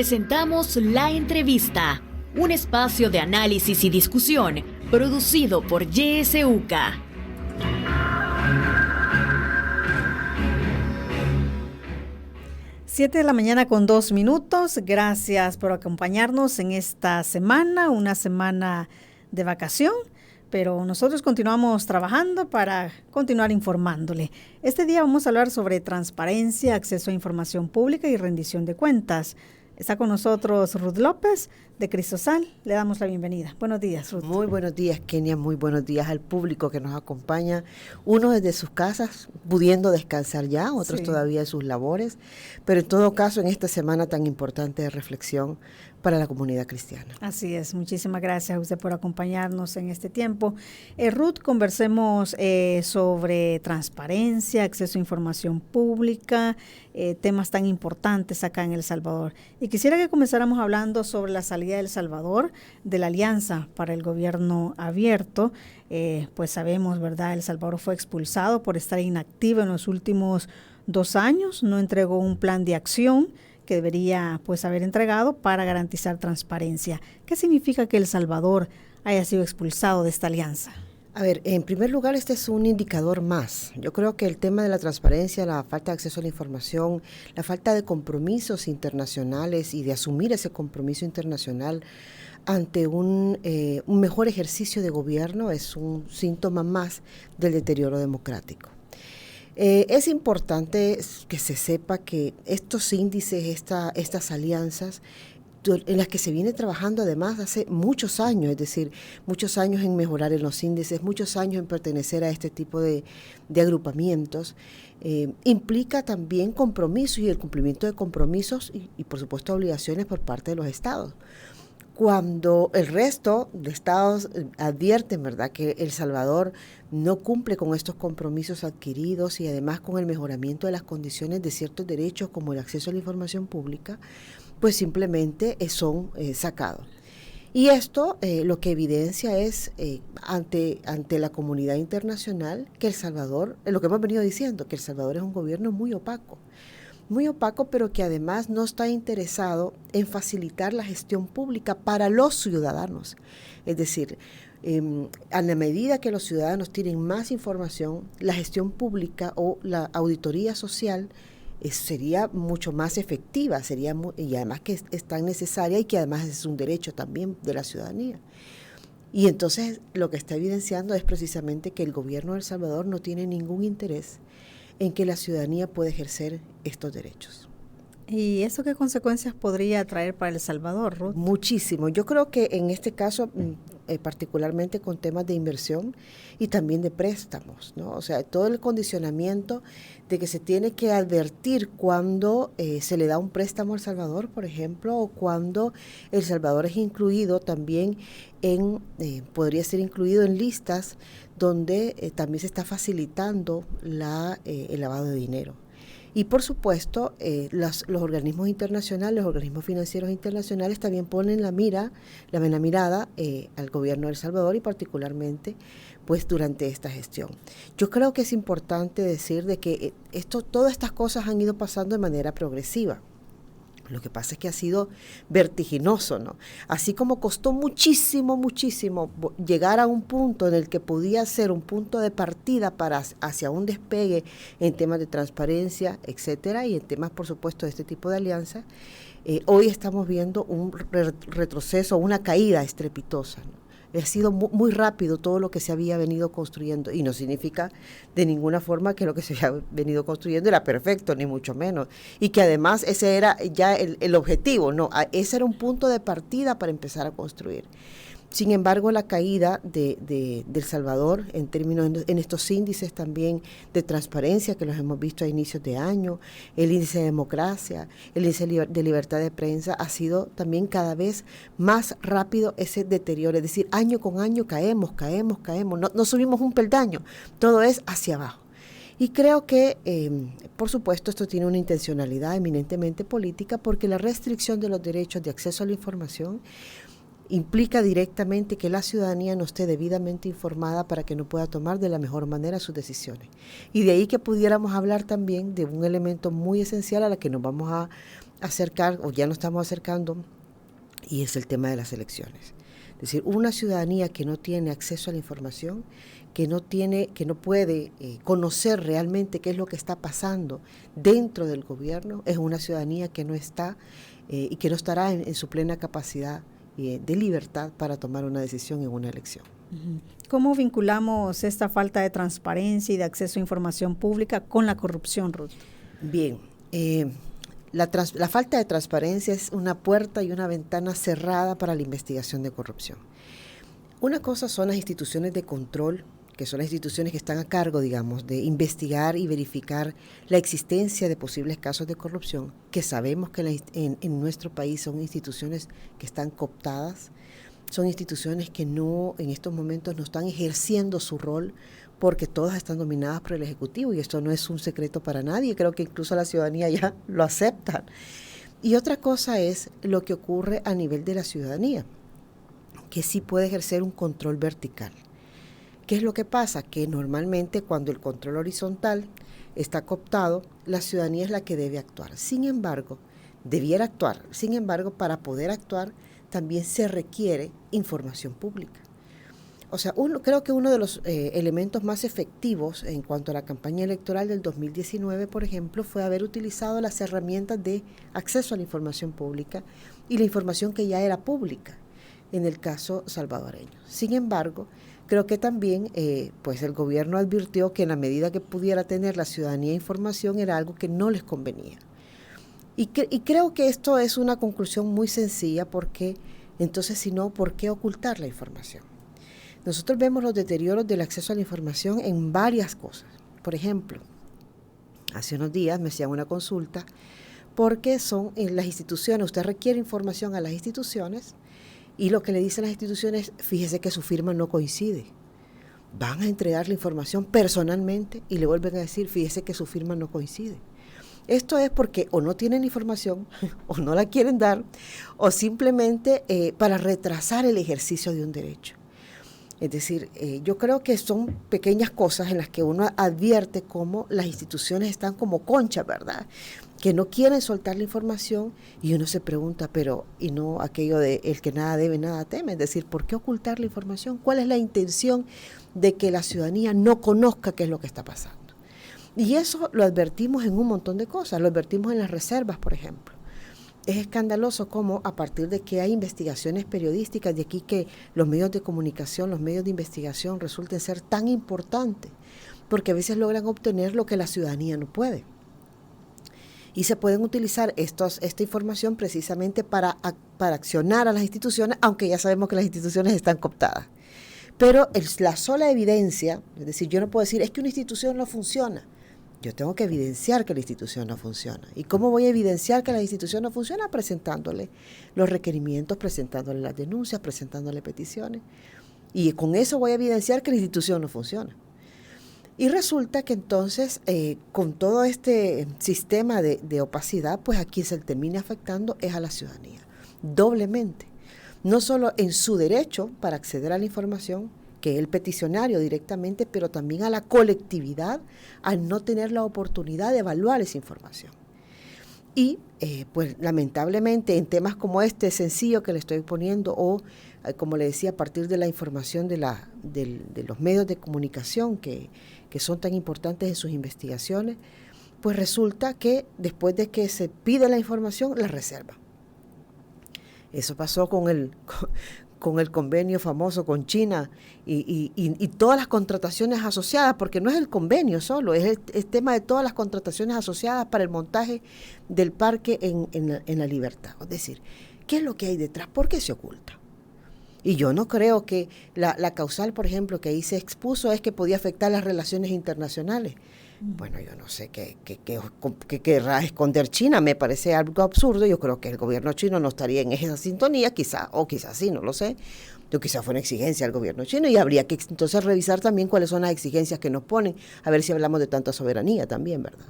presentamos La Entrevista, un espacio de análisis y discusión producido por YSUCA. Siete de la mañana con 2 minutos. Gracias por acompañarnos en esta semana, una semana de vacación, pero nosotros continuamos trabajando para continuar informándole. Este día vamos a hablar sobre transparencia, acceso a información pública y rendición de cuentas. Está con nosotros Ruth López de Cristosal. Le damos la bienvenida. Buenos días, Ruth. Muy buenos días, Kenia. Muy buenos días al público que nos acompaña. Unos desde sus casas, pudiendo descansar ya, otros todavía en sus labores. Pero en todo caso, en esta semana tan importante de reflexión para la comunidad cristiana. Así es. Muchísimas gracias a usted por acompañarnos en este tiempo. Ruth, conversemos sobre transparencia, acceso a información pública, temas tan importantes acá en El Salvador. Y quisiera que comenzáramos hablando sobre la salida de El Salvador de la Alianza para el Gobierno Abierto. Pues sabemos, ¿verdad? El Salvador fue expulsado por estar inactivo en los últimos 2 años, no entregó un plan de acción que debería pues haber entregado para garantizar transparencia. ¿Qué significa que El Salvador haya sido expulsado de esta alianza? A ver, en primer lugar, este es un indicador más. Yo creo que el tema de la transparencia, la falta de acceso a la información, la falta de compromisos internacionales y de asumir ese compromiso internacional ante un mejor ejercicio de gobierno es un síntoma más del deterioro democrático. Es importante que se sepa que estos índices, estas alianzas, en las que se viene trabajando además hace muchos años, es decir, muchos años en mejorar en los índices, muchos años en pertenecer a este tipo de agrupamientos, implica también compromisos y el cumplimiento de compromisos y por supuesto obligaciones por parte de los estados. Cuando el resto de estados advierten, ¿verdad?, que El Salvador no cumple con estos compromisos adquiridos y además con el mejoramiento de las condiciones de ciertos derechos como el acceso a la información pública, pues simplemente son sacados. Y esto lo que evidencia es ante la comunidad internacional que El Salvador, lo que hemos venido diciendo, que El Salvador es un gobierno muy opaco, pero que además no está interesado en facilitar la gestión pública para los ciudadanos. Es decir, a la medida que los ciudadanos tienen más información, la gestión pública o la auditoría social sería mucho más efectiva, y además que es tan necesaria y que además es un derecho también de la ciudadanía. Y entonces lo que está evidenciando es precisamente que el gobierno de El Salvador no tiene ningún interés en que la ciudadanía pueda ejercer estos derechos. ¿Y eso qué consecuencias podría traer para El Salvador, Ruth? Muchísimo. Yo creo que en este caso, particularmente con temas de inversión y también de préstamos, ¿no? O sea, todo el condicionamiento de que se tiene que advertir cuando se le da un préstamo a El Salvador, por ejemplo, o cuando El Salvador es incluido también podría ser incluido en listas donde también se está facilitando el lavado de dinero. Y por supuesto, los organismos internacionales, los organismos financieros internacionales también ponen la mirada al gobierno de El Salvador y particularmente pues durante esta gestión. Yo creo que es importante decir de que todas estas cosas han ido pasando de manera progresiva. Lo que pasa es que ha sido vertiginoso, ¿no? Así como costó muchísimo llegar a un punto en el que podía ser un punto de partida hacia un despegue en temas de transparencia, etcétera, y en temas, por supuesto, de este tipo de alianzas, hoy estamos viendo un retroceso, una caída estrepitosa, ¿no? Ha sido muy rápido todo lo que se había venido construyendo y no significa de ninguna forma que lo que se había venido construyendo era perfecto, ni mucho menos. Y que además ese era ya el objetivo, no, ese era un punto de partida para empezar a construir. Sin embargo, la caída de El Salvador en estos índices también de transparencia que los hemos visto a inicios de año, el índice de democracia, el índice de libertad de prensa, ha sido también cada vez más rápido ese deterioro. Es decir, año con año caemos, no subimos un peldaño, todo es hacia abajo. Y creo que, por supuesto, esto tiene una intencionalidad eminentemente política porque la restricción de los derechos de acceso a la información implica directamente que la ciudadanía no esté debidamente informada para que no pueda tomar de la mejor manera sus decisiones. Y de ahí que pudiéramos hablar también de un elemento muy esencial a la que nos vamos a acercar, o ya nos estamos acercando, y es el tema de las elecciones. Es decir, una ciudadanía que no tiene acceso a la información, que no puede conocer realmente qué es lo que está pasando dentro del gobierno, es una ciudadanía que no está y que no estará en su plena capacidad de libertad para tomar una decisión en una elección. ¿Cómo vinculamos esta falta de transparencia y de acceso a información pública con la corrupción, Ruth? Bien, la falta de transparencia es una puerta y una ventana cerrada para la investigación de corrupción. Una cosa son las instituciones de control, que son las instituciones que están a cargo, digamos, de investigar y verificar la existencia de posibles casos de corrupción, que sabemos que en nuestro país son instituciones que están cooptadas, son instituciones que en estos momentos no están ejerciendo su rol porque todas están dominadas por el Ejecutivo y esto no es un secreto para nadie, creo que incluso la ciudadanía ya lo acepta. Y otra cosa es lo que ocurre a nivel de la ciudadanía, que sí puede ejercer un control vertical. ¿Qué es lo que pasa? Que normalmente cuando el control horizontal está cooptado, la ciudadanía es la que debe actuar. Sin embargo, debiera actuar. Sin embargo, para poder actuar también se requiere información pública. O sea, creo que uno de los elementos más efectivos en cuanto a la campaña electoral del 2019, por ejemplo, fue haber utilizado las herramientas de acceso a la información pública y la información que ya era pública en el caso salvadoreño. Sin embargo, creo que también pues el gobierno advirtió que en la medida que pudiera tener la ciudadanía información era algo que no les convenía. Y creo que esto es una conclusión muy sencilla porque entonces si no, ¿por qué ocultar la información? Nosotros vemos los deterioros del acceso a la información en varias cosas. Por ejemplo, hace unos días me hacían una consulta porque son en las instituciones, usted requiere información a las instituciones y lo que le dicen las instituciones, fíjese que su firma no coincide. Van a entregar la información personalmente y le vuelven a decir, fíjese que su firma no coincide. Esto es porque o no tienen información o no la quieren dar o simplemente para retrasar el ejercicio de un derecho. Es decir, yo creo que son pequeñas cosas en las que uno advierte cómo las instituciones están como conchas, ¿verdad? Que no quieren soltar la información y uno se pregunta, pero y no aquello de el que nada debe, nada teme. Es decir, ¿por qué ocultar la información? ¿Cuál es la intención de que la ciudadanía no conozca qué es lo que está pasando? Y eso lo advertimos en un montón de cosas, lo advertimos en las reservas, por ejemplo. Es escandaloso cómo a partir de que hay investigaciones periodísticas, de aquí que los medios de comunicación, los medios de investigación resulten ser tan importantes, porque a veces logran obtener lo que la ciudadanía no puede. Y se pueden utilizar esta información precisamente para accionar a las instituciones, aunque ya sabemos que las instituciones están cooptadas. Pero la sola evidencia, es decir, yo no puedo decir, es que una institución no funciona. Yo tengo que evidenciar que la institución no funciona. ¿Y cómo voy a evidenciar que la institución no funciona? Presentándole los requerimientos, presentándole las denuncias, presentándole peticiones. Y con eso voy a evidenciar que la institución no funciona. Y resulta que entonces, con todo este sistema de opacidad, pues a quien se termina afectando es a la ciudadanía, doblemente. No solo en su derecho para acceder a la información, que es el peticionario directamente, pero también a la colectividad al no tener la oportunidad de evaluar esa información. Y pues lamentablemente en temas como este sencillo que le estoy poniendo o como le decía a partir de la información de los medios de comunicación que son tan importantes en sus investigaciones, pues resulta que después de que se pide la información la reservan. Eso pasó con el convenio famoso con China y todas las contrataciones asociadas, porque no es el convenio solo, es el tema de todas las contrataciones asociadas para el montaje del parque en la Libertad. Es decir, ¿qué es lo que hay detrás? ¿Por qué se oculta? Y yo no creo que la causal, por ejemplo, que ahí se expuso es que podía afectar las relaciones internacionales. Bueno, yo no sé qué querrá esconder China, me parece algo absurdo. Yo creo que el gobierno chino no estaría en esa sintonía, quizá, o quizás sí, no lo sé. Yo quizá fue una exigencia del gobierno chino y habría que entonces revisar también cuáles son las exigencias que nos ponen, a ver si hablamos de tanta soberanía también, ¿verdad?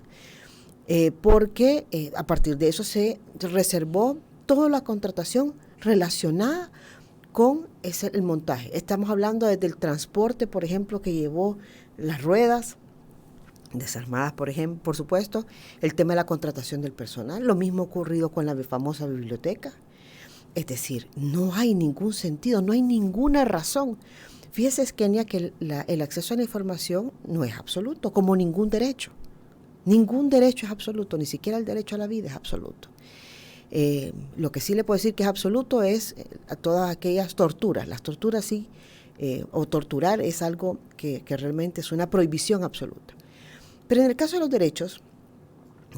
Porque a partir de eso se reservó toda la contratación relacionada con el montaje. Estamos hablando desde el transporte, por ejemplo, que llevó las ruedas, desarmadas, por ejemplo, por supuesto, el tema de la contratación del personal, lo mismo ocurrido con la famosa biblioteca. Es decir, no hay ningún sentido, no hay ninguna razón. Fíjese, Kenia, que el acceso a la información no es absoluto, como ningún derecho. Ningún derecho es absoluto, ni siquiera el derecho a la vida es absoluto. Lo que sí le puedo decir que es absoluto es a todas aquellas torturas. Las torturas sí, o torturar es algo que realmente es una prohibición absoluta. Pero en el caso de los derechos,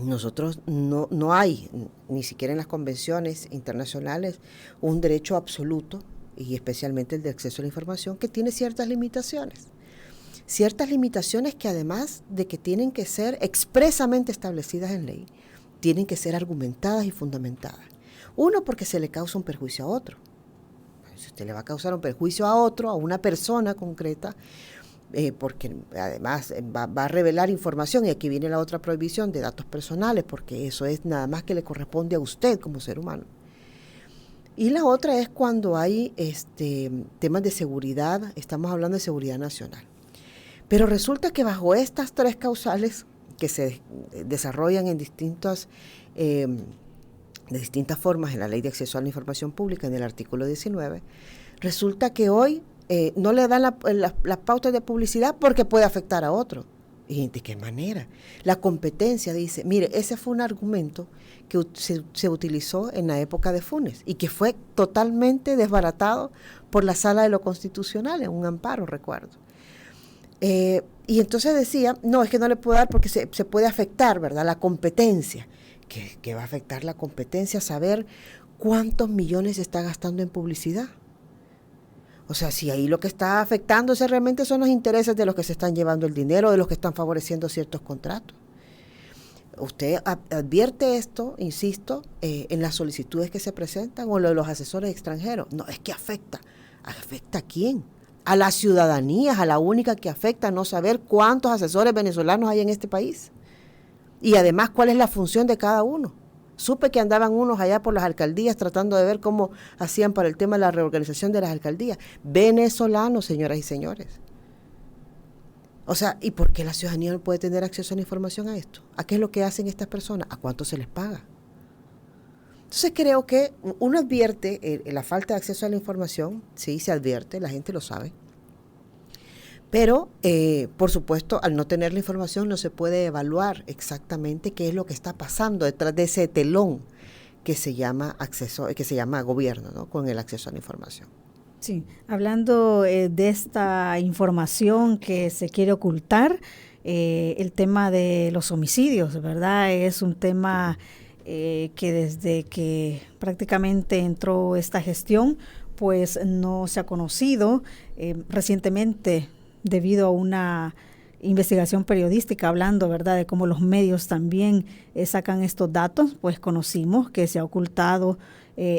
nosotros no hay, ni siquiera en las convenciones internacionales, un derecho absoluto, y especialmente el de acceso a la información, que tiene ciertas limitaciones. Ciertas limitaciones que además de que tienen que ser expresamente establecidas en ley, tienen que ser argumentadas y fundamentadas. Uno, porque se le causa un perjuicio a otro. Si usted le va a causar un perjuicio a otro, a una persona concreta, porque además va a revelar información, y aquí viene la otra prohibición de datos personales, porque eso es nada más que le corresponde a usted como ser humano. Y la otra es cuando hay temas de seguridad, estamos hablando de seguridad nacional. Pero resulta que bajo estas tres causales que se desarrollan de distintas formas en la Ley de Acceso a la Información Pública, en el artículo 19, resulta que hoy no le dan las pautas de publicidad porque puede afectar a otro. ¿Y de qué manera? La competencia dice, mire, ese fue un argumento que se utilizó en la época de Funes y que fue totalmente desbaratado por la Sala de lo Constitucional en un amparo, recuerdo. Y entonces decía, no, es que no le puedo dar porque se puede afectar, ¿verdad?, la competencia. ¿Qué va a afectar la competencia? Saber cuántos millones se está gastando en publicidad. O sea, si ahí lo que está afectándose realmente son los intereses de los que se están llevando el dinero, de los que están favoreciendo ciertos contratos. Usted advierte esto, insisto, en las solicitudes que se presentan o lo de los asesores extranjeros. No, es que afecta. ¿Afecta a quién? A la ciudadanía, a la única que afecta no saber cuántos asesores venezolanos hay en este país. Y además, ¿cuál es la función de cada uno? Supe que andaban unos allá por las alcaldías tratando de ver cómo hacían para el tema de la reorganización de las alcaldías. Venezolanos, señoras y señores. O sea, ¿y por qué la ciudadanía no puede tener acceso a la información a esto? ¿A qué es lo que hacen estas personas? ¿A cuánto se les paga? Entonces creo que uno advierte la falta de acceso a la información, sí, se advierte, la gente lo sabe. Pero, por supuesto, al no tener la información no se puede evaluar exactamente qué es lo que está pasando detrás de ese telón que se llama gobierno, ¿no?, con el acceso a la información. Sí, hablando de esta información que se quiere ocultar, el tema de los homicidios, ¿verdad? Es un tema que desde que prácticamente entró esta gestión, pues no se ha conocido. Recientemente, debido a una investigación periodística hablando, ¿verdad?, de cómo los medios también sacan estos datos, pues conocimos que se ha ocultado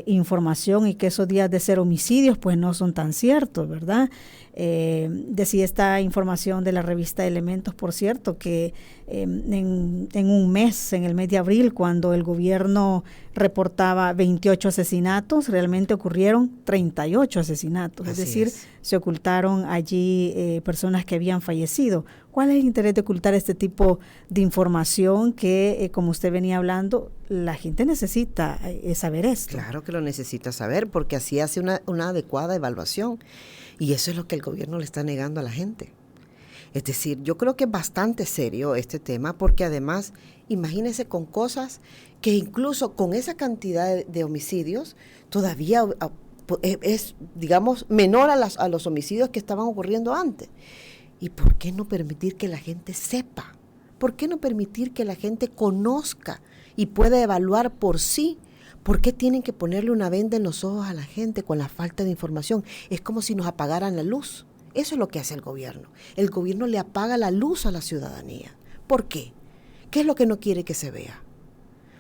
información y que esos días de ser homicidios pues no son tan ciertos, ¿verdad? Decía esta información de la revista Elementos, por cierto, que en un mes, en el mes de abril, cuando el gobierno reportaba 28 asesinatos, realmente ocurrieron 38 asesinatos, es decir, se ocultaron allí personas que habían fallecido. ¿Cuál es el interés de ocultar este tipo de información que, como usted venía hablando, la gente necesita saber esto? Claro que lo necesita saber, porque así hace una adecuada evaluación. Y eso es lo que el gobierno le está negando a la gente. Es decir, yo creo que es bastante serio este tema, porque además, imagínense con cosas que incluso con esa cantidad de homicidios, todavía es, digamos, menor a los homicidios que estaban ocurriendo antes. ¿Y por qué no permitir que la gente sepa? ¿Por qué no permitir que la gente conozca y pueda evaluar por sí? ¿Por qué tienen que ponerle una venda en los ojos a la gente con la falta de información? Es como si nos apagaran la luz. Eso es lo que hace el gobierno. El gobierno le apaga la luz a la ciudadanía. ¿Por qué? ¿Qué es lo que no quiere que se vea?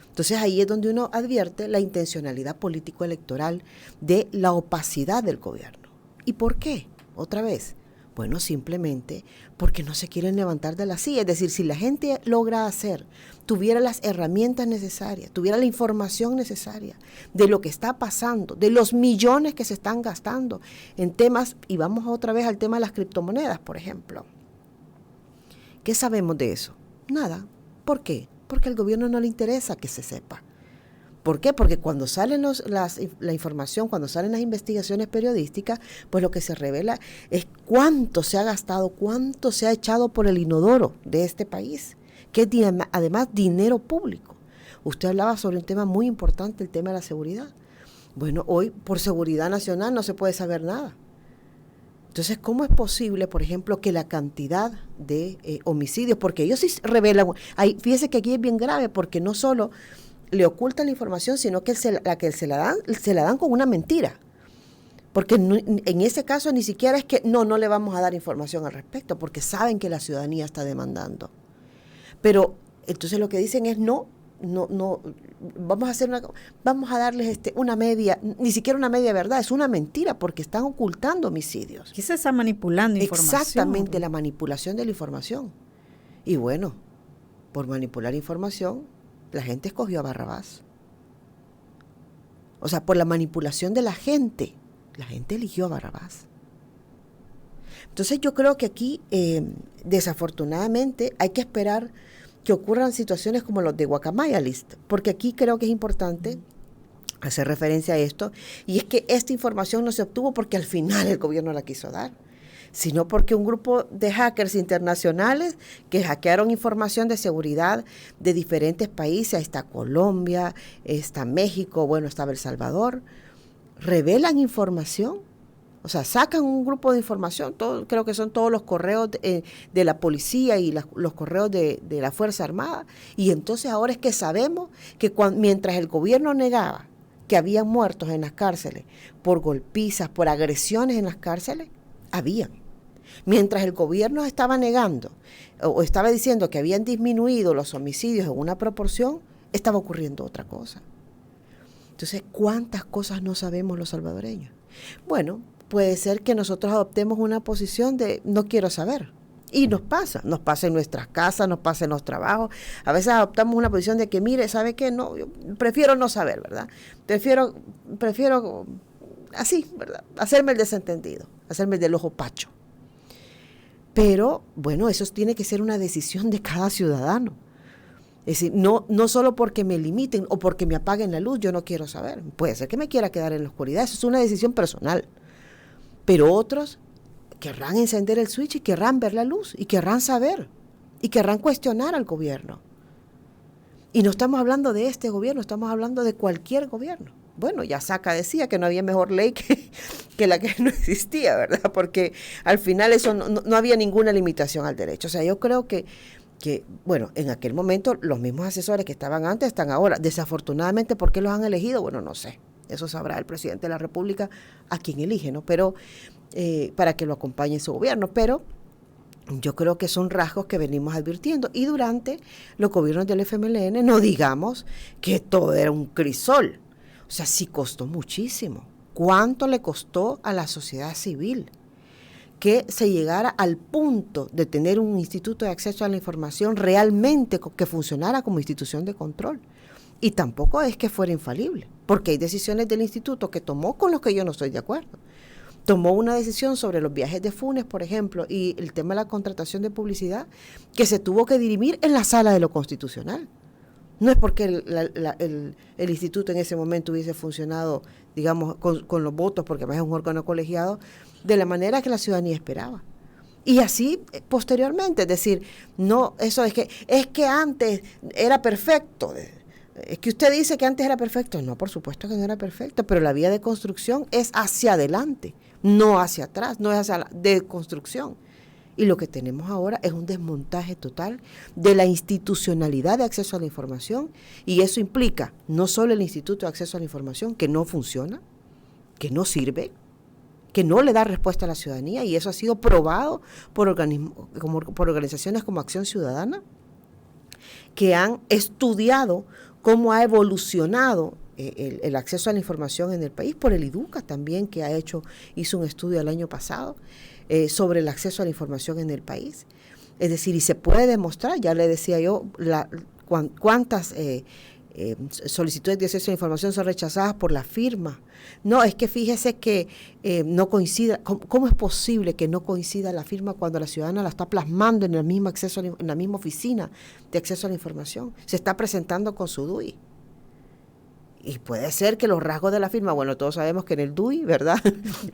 Entonces ahí es donde uno advierte la intencionalidad político-electoral de la opacidad del gobierno. ¿Y por qué? Otra vez. Bueno, simplemente porque no se quieren levantar de la silla. Es decir, si la gente logra tuviera las herramientas necesarias, tuviera la información necesaria de lo que está pasando, de los millones que se están gastando en temas, y vamos otra vez al tema de las criptomonedas, por ejemplo. ¿Qué sabemos de eso? Nada. ¿Por qué? Porque al gobierno no le interesa que se sepa. ¿Por qué? Porque cuando salen la información, cuando salen las investigaciones periodísticas, pues lo que se revela es cuánto se ha gastado, cuánto se ha echado por el inodoro de este país, que es además dinero público. Usted hablaba sobre un tema muy importante, el tema de la seguridad. Bueno, hoy por seguridad nacional no se puede saber nada. Entonces, ¿cómo es posible, por ejemplo, que la cantidad de homicidios, porque ellos sí revelan, fíjese que aquí es bien grave, porque no solo le ocultan la información, sino que se la dan con una mentira. Porque en ese caso ni siquiera es que no le vamos a dar información al respecto, porque saben que la ciudadanía está demandando. Pero entonces lo que dicen es no, vamos a darles una media, ni siquiera una media verdad, es una mentira, porque están ocultando homicidios. Aquí se está manipulando información. Exactamente, la manipulación de la información. Y bueno, por manipular información, la gente escogió a Barrabás. O sea, por la manipulación de la gente eligió a Barrabás. Entonces yo creo que aquí, desafortunadamente, hay que esperar que ocurran situaciones como los de Guacamaya List, porque aquí creo que es importante hacer referencia a esto, y es que esta información no se obtuvo porque al final el gobierno la quiso dar, sino porque un grupo de hackers internacionales que hackearon información de seguridad de diferentes países, ahí está Colombia, está México, bueno, estaba El Salvador, revelan información, o sea, sacan un grupo de información, creo que son todos los correos de la policía y los correos de la Fuerza Armada, y entonces ahora es que sabemos que mientras el gobierno negaba que habían muertos en las cárceles por golpizas, por agresiones en las cárceles, habían. Mientras el gobierno estaba negando o estaba diciendo que habían disminuido los homicidios en una proporción, estaba ocurriendo otra cosa. Entonces, ¿cuántas cosas no sabemos los salvadoreños? Bueno, puede ser que nosotros adoptemos una posición de no quiero saber. Y nos pasa en nuestras casas, nos pasa en los trabajos. A veces adoptamos una posición de que, mire, ¿sabe qué? No, yo prefiero no saber, ¿verdad? Prefiero así, ¿verdad? Hacerme el desentendido, hacerme el del ojo pacho. Pero, bueno, eso tiene que ser una decisión de cada ciudadano. Es decir, no solo porque me limiten o porque me apaguen la luz, yo no quiero saber. Puede ser que me quiera quedar en la oscuridad, eso es una decisión personal. Pero otros querrán encender el switch y querrán ver la luz y querrán saber y querrán cuestionar al gobierno. Y no estamos hablando de este gobierno, estamos hablando de cualquier gobierno. Bueno, ya Saca decía que no había mejor ley que la que no existía, ¿verdad? Porque al final eso no había ninguna limitación al derecho. O sea, yo creo que, bueno, en aquel momento los mismos asesores que estaban antes están ahora. Desafortunadamente, ¿por qué los han elegido? Bueno, no sé. Eso sabrá el presidente de la República a quien elige, ¿no? Pero para que lo acompañe en su gobierno. Pero yo creo que son rasgos que venimos advirtiendo. Y durante los gobiernos del FMLN, no digamos que todo era un crisol. O sea, sí costó muchísimo. ¿Cuánto le costó a la sociedad civil que se llegara al punto de tener un instituto de acceso a la información realmente que funcionara como institución de control? Y tampoco es que fuera infalible, porque hay decisiones del instituto que tomó con los que yo no estoy de acuerdo. Tomó una decisión sobre los viajes de Funes, por ejemplo, y el tema de la contratación de publicidad, que se tuvo que dirimir en la sala de lo constitucional. No es porque el instituto en ese momento hubiese funcionado, digamos, con los votos, porque además es un órgano colegiado, de la manera que la ciudadanía esperaba. Y así posteriormente, es decir, no, eso es que antes era perfecto. Es que usted dice que antes era perfecto. No, por supuesto que no era perfecto, pero la vía de construcción es hacia adelante, no hacia atrás, no es hacia la deconstrucción. Y lo que tenemos ahora es un desmontaje total de la institucionalidad de acceso a la información, y eso implica no solo el Instituto de Acceso a la Información, que no funciona, que no sirve, que no le da respuesta a la ciudadanía, y eso ha sido probado por organizaciones como Acción Ciudadana, que han estudiado cómo ha evolucionado el acceso a la información en el país, por el IDUCA también, que hizo un estudio el año pasado sobre el acceso a la información en el país. Es decir, y se puede demostrar, ya le decía yo, cuántas solicitudes de acceso a la información son rechazadas por la firma. No, es que fíjese que no coincida. ¿Cómo es posible que no coincida la firma cuando la ciudadana la está plasmando en el mismo acceso en la misma oficina de acceso a la información? Se está presentando con su DUI. Y puede ser que los rasgos de la firma, bueno, todos sabemos que en el DUI, ¿verdad?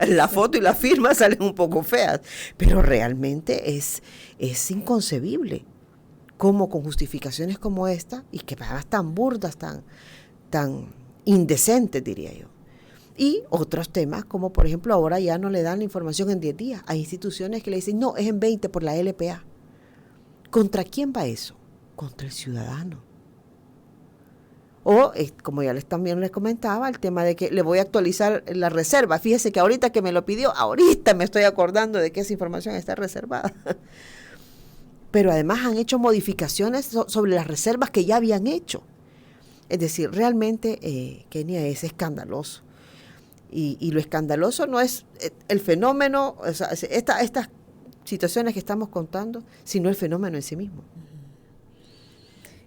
La foto y la firma salen un poco feas, pero realmente es inconcebible cómo con justificaciones como esta, y que además tan burdas, tan indecentes, diría yo. Y otros temas, como por ejemplo ahora ya no le dan la información en 10 días. Hay instituciones que le dicen, no, es en 20 por la LPA. ¿Contra quién va eso? Contra el ciudadano. O, como ya también les comentaba, el tema de que le voy a actualizar la reserva. Fíjese que ahorita que me lo pidió, ahorita me estoy acordando de que esa información está reservada. Pero además han hecho modificaciones sobre las reservas que ya habían hecho. Es decir, realmente, Kenia, es escandaloso. Y lo escandaloso no es el fenómeno, o sea, estas situaciones que estamos contando, sino el fenómeno en sí mismo.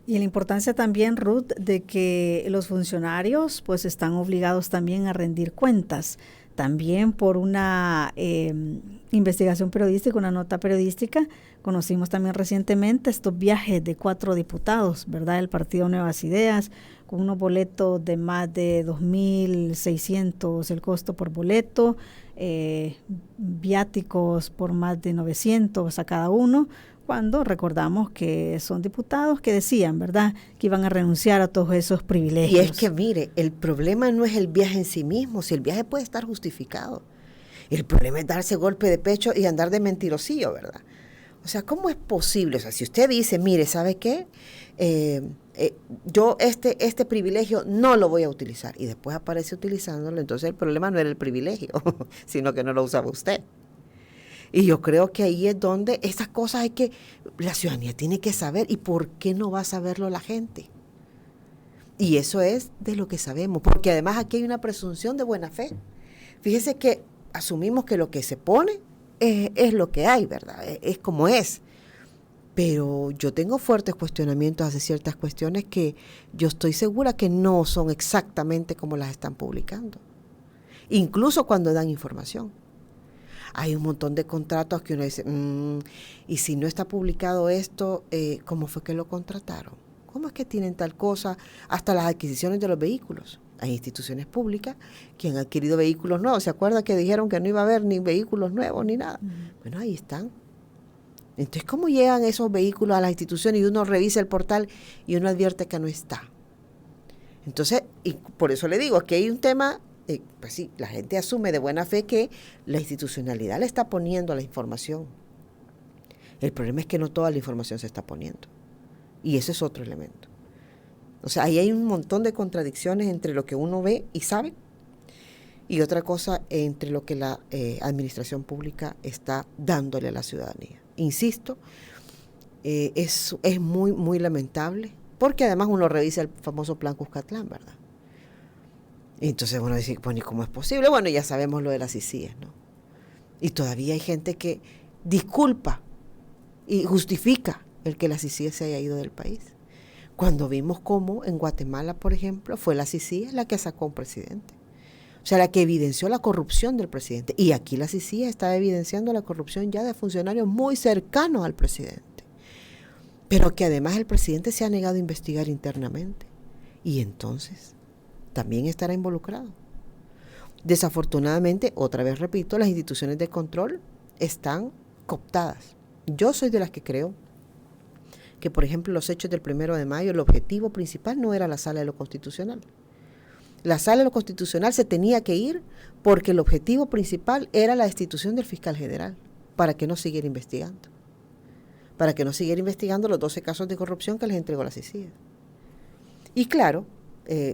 Y la importancia también, Ruth, de que los funcionarios pues están obligados también a rendir cuentas, también por una investigación periodística, una nota periodística. Conocimos también recientemente estos viajes de 4 diputados, ¿verdad?, del Partido Nuevas Ideas, con unos boletos de más de 2.600 el costo por boleto, viáticos por más de 900 a cada uno, cuando recordamos que son diputados que decían, ¿verdad?, que iban a renunciar a todos esos privilegios. Y es que, mire, el problema no es el viaje en sí mismo, si el viaje puede estar justificado. El problema es darse golpe de pecho y andar de mentirosillo, ¿verdad? O sea, ¿cómo es posible? O sea, si usted dice, mire, ¿sabe qué? Yo este privilegio no lo voy a utilizar, y después aparece utilizándolo, entonces el problema no era el privilegio, sino que no lo usaba usted. Y yo creo que ahí es donde esas cosas la ciudadanía tiene que saber. ¿Y por qué no va a saberlo la gente? Y eso es de lo que sabemos, porque además aquí hay una presunción de buena fe. Fíjese que asumimos que lo que se pone es lo que hay, ¿verdad? Es como es. Pero yo tengo fuertes cuestionamientos hacia ciertas cuestiones que yo estoy segura que no son exactamente como las están publicando. Incluso cuando dan información. Hay un montón de contratos que uno dice, y si no está publicado esto, ¿cómo fue que lo contrataron? ¿Cómo es que tienen tal cosa? Hasta las adquisiciones de los vehículos. Hay instituciones públicas que han adquirido vehículos nuevos. ¿Se acuerda que dijeron que no iba a haber ni vehículos nuevos ni nada? Bueno, ahí están. Entonces, ¿cómo llegan esos vehículos a las instituciones y uno revisa el portal y uno advierte que no está? Entonces, y por eso le digo, que hay un tema... pues sí, la gente asume de buena fe que la institucionalidad le está poniendo la información. El problema es que no toda la información se está poniendo. Y ese es otro elemento. O sea, ahí hay un montón de contradicciones entre lo que uno ve y sabe, y otra cosa entre lo que la administración pública está dándole a la ciudadanía. Insisto, es muy, muy lamentable, porque además uno revisa el famoso plan Cuscatlán, ¿verdad? Y entonces uno dice, bueno, ¿y cómo es posible? Bueno, ya sabemos lo de las ICIES, ¿no? Y todavía hay gente que disculpa y justifica el que las ICIES se haya ido del país. Cuando vimos cómo en Guatemala, por ejemplo, fue la ICIES la que sacó a un presidente. O sea, la que evidenció la corrupción del presidente. Y aquí la ICIES está evidenciando la corrupción ya de funcionarios muy cercanos al presidente. Pero que además el presidente se ha negado a investigar internamente. Y entonces también estará involucrado. Desafortunadamente, otra vez repito, las instituciones de control están cooptadas. Yo soy de las que creo que, por ejemplo, los hechos del 1 de mayo, el objetivo principal no era la Sala de lo Constitucional. La Sala de lo Constitucional se tenía que ir porque el objetivo principal era la destitución del fiscal general, para que no siguiera investigando. Para que no siguiera investigando los 12 casos de corrupción que les entregó la CICIG. Y claro,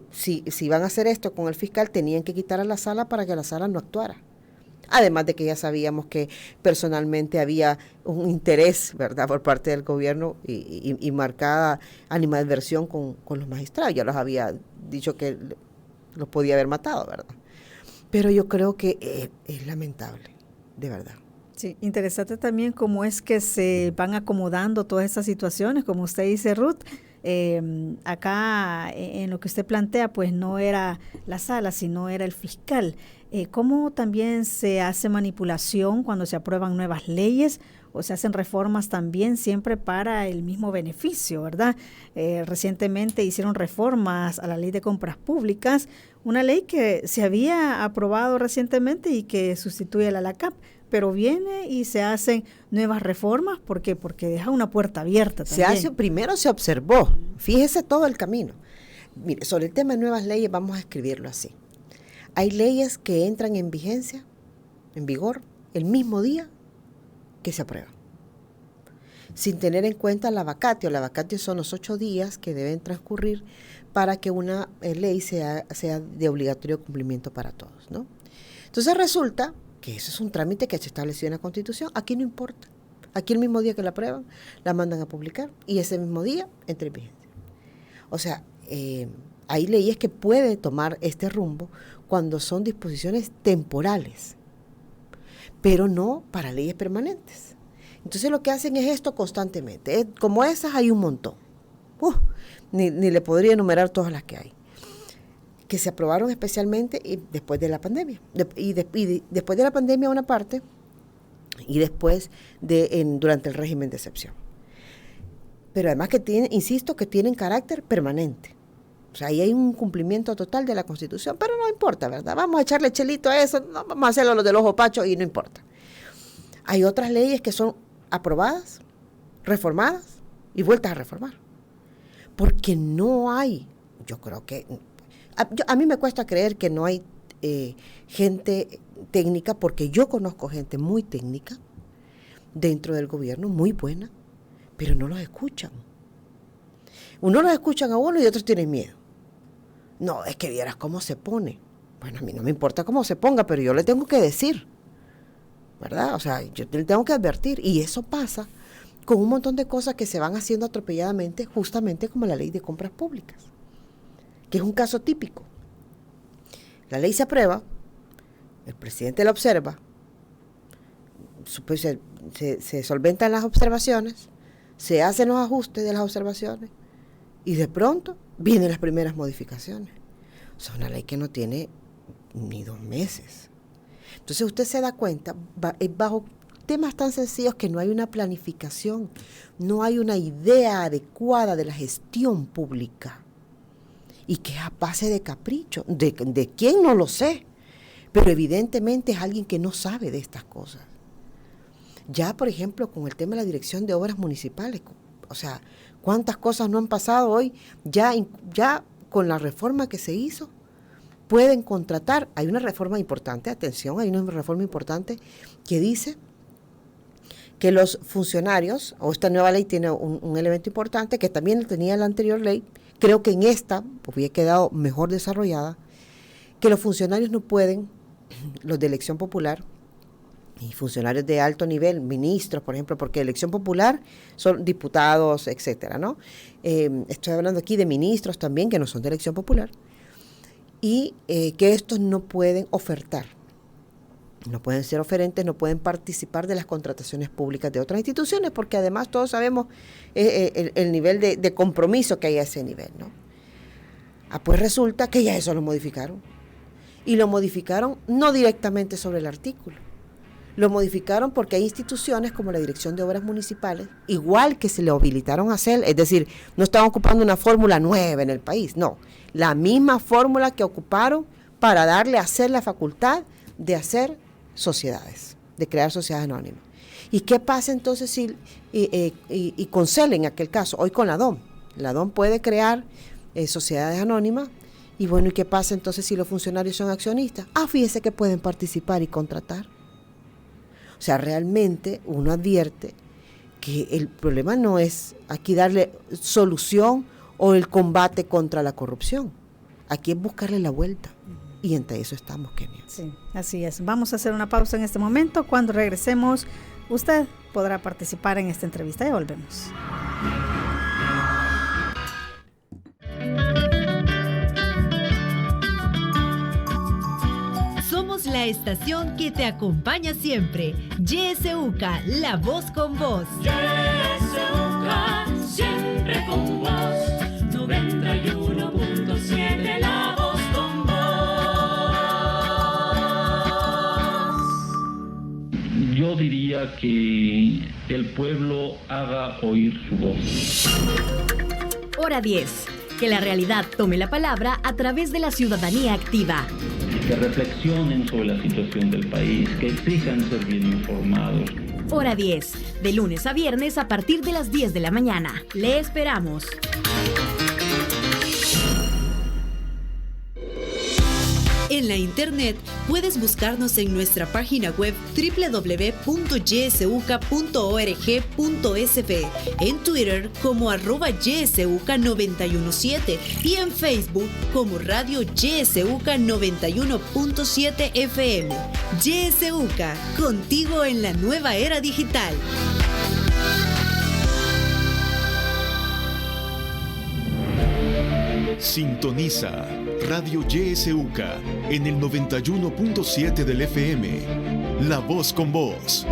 si van a hacer esto con el fiscal, tenían que quitar a la sala para que la sala no actuara. Además de que ya sabíamos que personalmente había un interés, ¿verdad?, por parte del gobierno y marcada animadversión con los magistrados. Ya los había dicho que los podía haber matado, ¿verdad? Pero yo creo que es lamentable, de verdad. Sí, interesante también cómo es que se van acomodando todas estas situaciones, como usted dice, Ruth. Acá en lo que usted plantea, pues no era la sala, sino era el fiscal. ¿Cómo también se hace manipulación cuando se aprueban nuevas leyes o se hacen reformas también siempre para el mismo beneficio, verdad? Recientemente hicieron reformas a la ley de compras públicas, una ley que se había aprobado recientemente y que sustituye a la LACAP, pero viene y se hacen nuevas reformas. ¿Por qué? Porque deja una puerta abierta también. Primero se observó, fíjese todo el camino. Mire, sobre el tema de nuevas leyes vamos a escribirlo así. Hay leyes que entran en vigencia, en vigor, el mismo día que se aprueban, sin tener en cuenta la vacatio. La vacatio son los 8 días que deben transcurrir para que una ley sea de obligatorio cumplimiento para todos, ¿no? Entonces resulta que eso es un trámite que se estableció en la Constitución. Aquí no importa. Aquí el mismo día que la aprueban, la mandan a publicar y ese mismo día entra en vigencia. O sea, hay leyes que pueden tomar este rumbo cuando son disposiciones temporales, pero no para leyes permanentes. Entonces lo que hacen es esto constantemente. Como esas hay un montón. Ni le podría enumerar todas las que hay, que se aprobaron especialmente después de la pandemia. Después de la pandemia una parte, y después durante el régimen de excepción. Pero además que insisto, que tienen carácter permanente. O sea, ahí hay un cumplimiento total de la Constitución, pero no importa, ¿verdad? Vamos a echarle chelito a eso, no, vamos a hacerlo los del ojo pacho y no importa. Hay otras leyes que son aprobadas, reformadas y vueltas a reformar. Porque no hay, yo creo que, a mí me cuesta creer que no hay gente técnica, porque yo conozco gente muy técnica dentro del gobierno, muy buena, pero no los escuchan. Unos los escuchan a uno y otros tienen miedo. No, es que vieras cómo se pone. Bueno, a mí no me importa cómo se ponga, pero yo le tengo que decir, ¿verdad? O sea, yo le tengo que advertir. Y eso pasa con un montón de cosas que se van haciendo atropelladamente, justamente como la ley de compras públicas, que es un caso típico. La ley se aprueba, el presidente la observa, se solventan las observaciones, se hacen los ajustes de las observaciones y de pronto vienen las primeras modificaciones. O sea, una ley que no tiene ni 2 meses. Entonces usted se da cuenta, bajo temas tan sencillos, que no hay una planificación, no hay una idea adecuada de la gestión pública, y que es a base de capricho. ¿De quién? No lo sé, pero evidentemente es alguien que no sabe de estas cosas. Ya, por ejemplo, con el tema de la Dirección de Obras Municipales, o sea, ¿cuántas cosas no han pasado hoy? Ya con la reforma que se hizo, pueden contratar. Hay una reforma importante, atención, hay una reforma importante que dice que los funcionarios, o esta nueva ley tiene un elemento importante que también tenía la anterior ley, creo que en esta hubiera quedado mejor desarrollada, que los funcionarios no pueden, los de elección popular, y funcionarios de alto nivel, ministros, por ejemplo, porque elección popular son diputados, etcétera, ¿no? Estoy hablando aquí de ministros también que no son de elección popular, y que estos no pueden ofertar, no pueden ser oferentes, no pueden participar de las contrataciones públicas de otras instituciones, porque además todos sabemos el nivel de compromiso que hay a ese nivel, ¿no? Pues resulta que ya eso lo modificaron, y lo modificaron no directamente sobre el artículo. Lo modificaron porque hay instituciones como la Dirección de Obras Municipales, igual que se le habilitaron a hacer, es decir, no están ocupando una fórmula nueva en el país, no, la misma fórmula que ocuparon para darle a hacer la facultad de hacer sociedades, de crear sociedades anónimas. ¿Y qué pasa entonces si con CEL en aquel caso, hoy con la DOM? La DOM puede crear sociedades anónimas, y bueno, ¿y qué pasa entonces si los funcionarios son accionistas? Fíjese que pueden participar y contratar. O sea, realmente uno advierte que el problema no es aquí darle solución o el combate contra la corrupción. Aquí es buscarle la vuelta. Y entre eso estamos, Kenia. Sí, así es. Vamos a hacer una pausa en este momento. Cuando regresemos, usted podrá participar en esta entrevista. Ya volvemos. Somos la estación que te acompaña siempre. YSUCA, la voz con voz. YSUCA, siempre con vos. 91.7 La Voz con vos. Yo diría que el pueblo haga oír su voz. Hora 10. Que la realidad tome la palabra a través de la ciudadanía activa. Que reflexionen sobre la situación del país, que exijan ser bien informados. Hora 10. De lunes a viernes a partir de las 10 de la mañana. Le esperamos. En la internet puedes buscarnos en nuestra página web www.ysuca.org.sb, en Twitter como @ysuca917 y en Facebook como Radio YSUCA 91.7 FM. YSUCA, contigo en la nueva era digital. Sintoniza Radio YSUCA en el 91.7 del FM. La Voz con vos.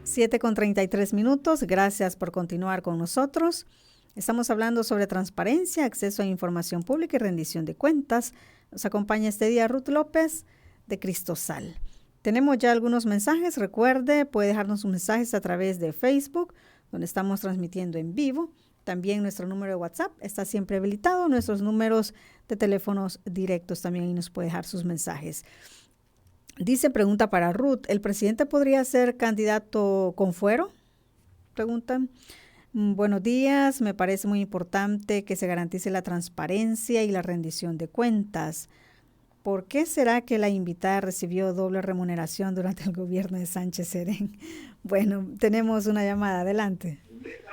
Siete con 33 minutos. Gracias por continuar con nosotros. Estamos hablando sobre transparencia, acceso a información pública y rendición de cuentas. Nos acompaña este día Ruth López de Cristosal. Tenemos ya algunos mensajes. Recuerde, puede dejarnos sus mensajes a través de Facebook, donde estamos transmitiendo en vivo. También nuestro número de WhatsApp está siempre habilitado. Nuestros números de teléfonos directos también ahí nos puede dejar sus mensajes. Dice, pregunta para Ruth, ¿el presidente podría ser candidato con fuero? Preguntan. Buenos días, me parece muy importante que se garantice la transparencia y la rendición de cuentas. ¿Por qué será que la invitada recibió doble remuneración durante el gobierno de Sánchez Serén? Bueno, tenemos una llamada, adelante.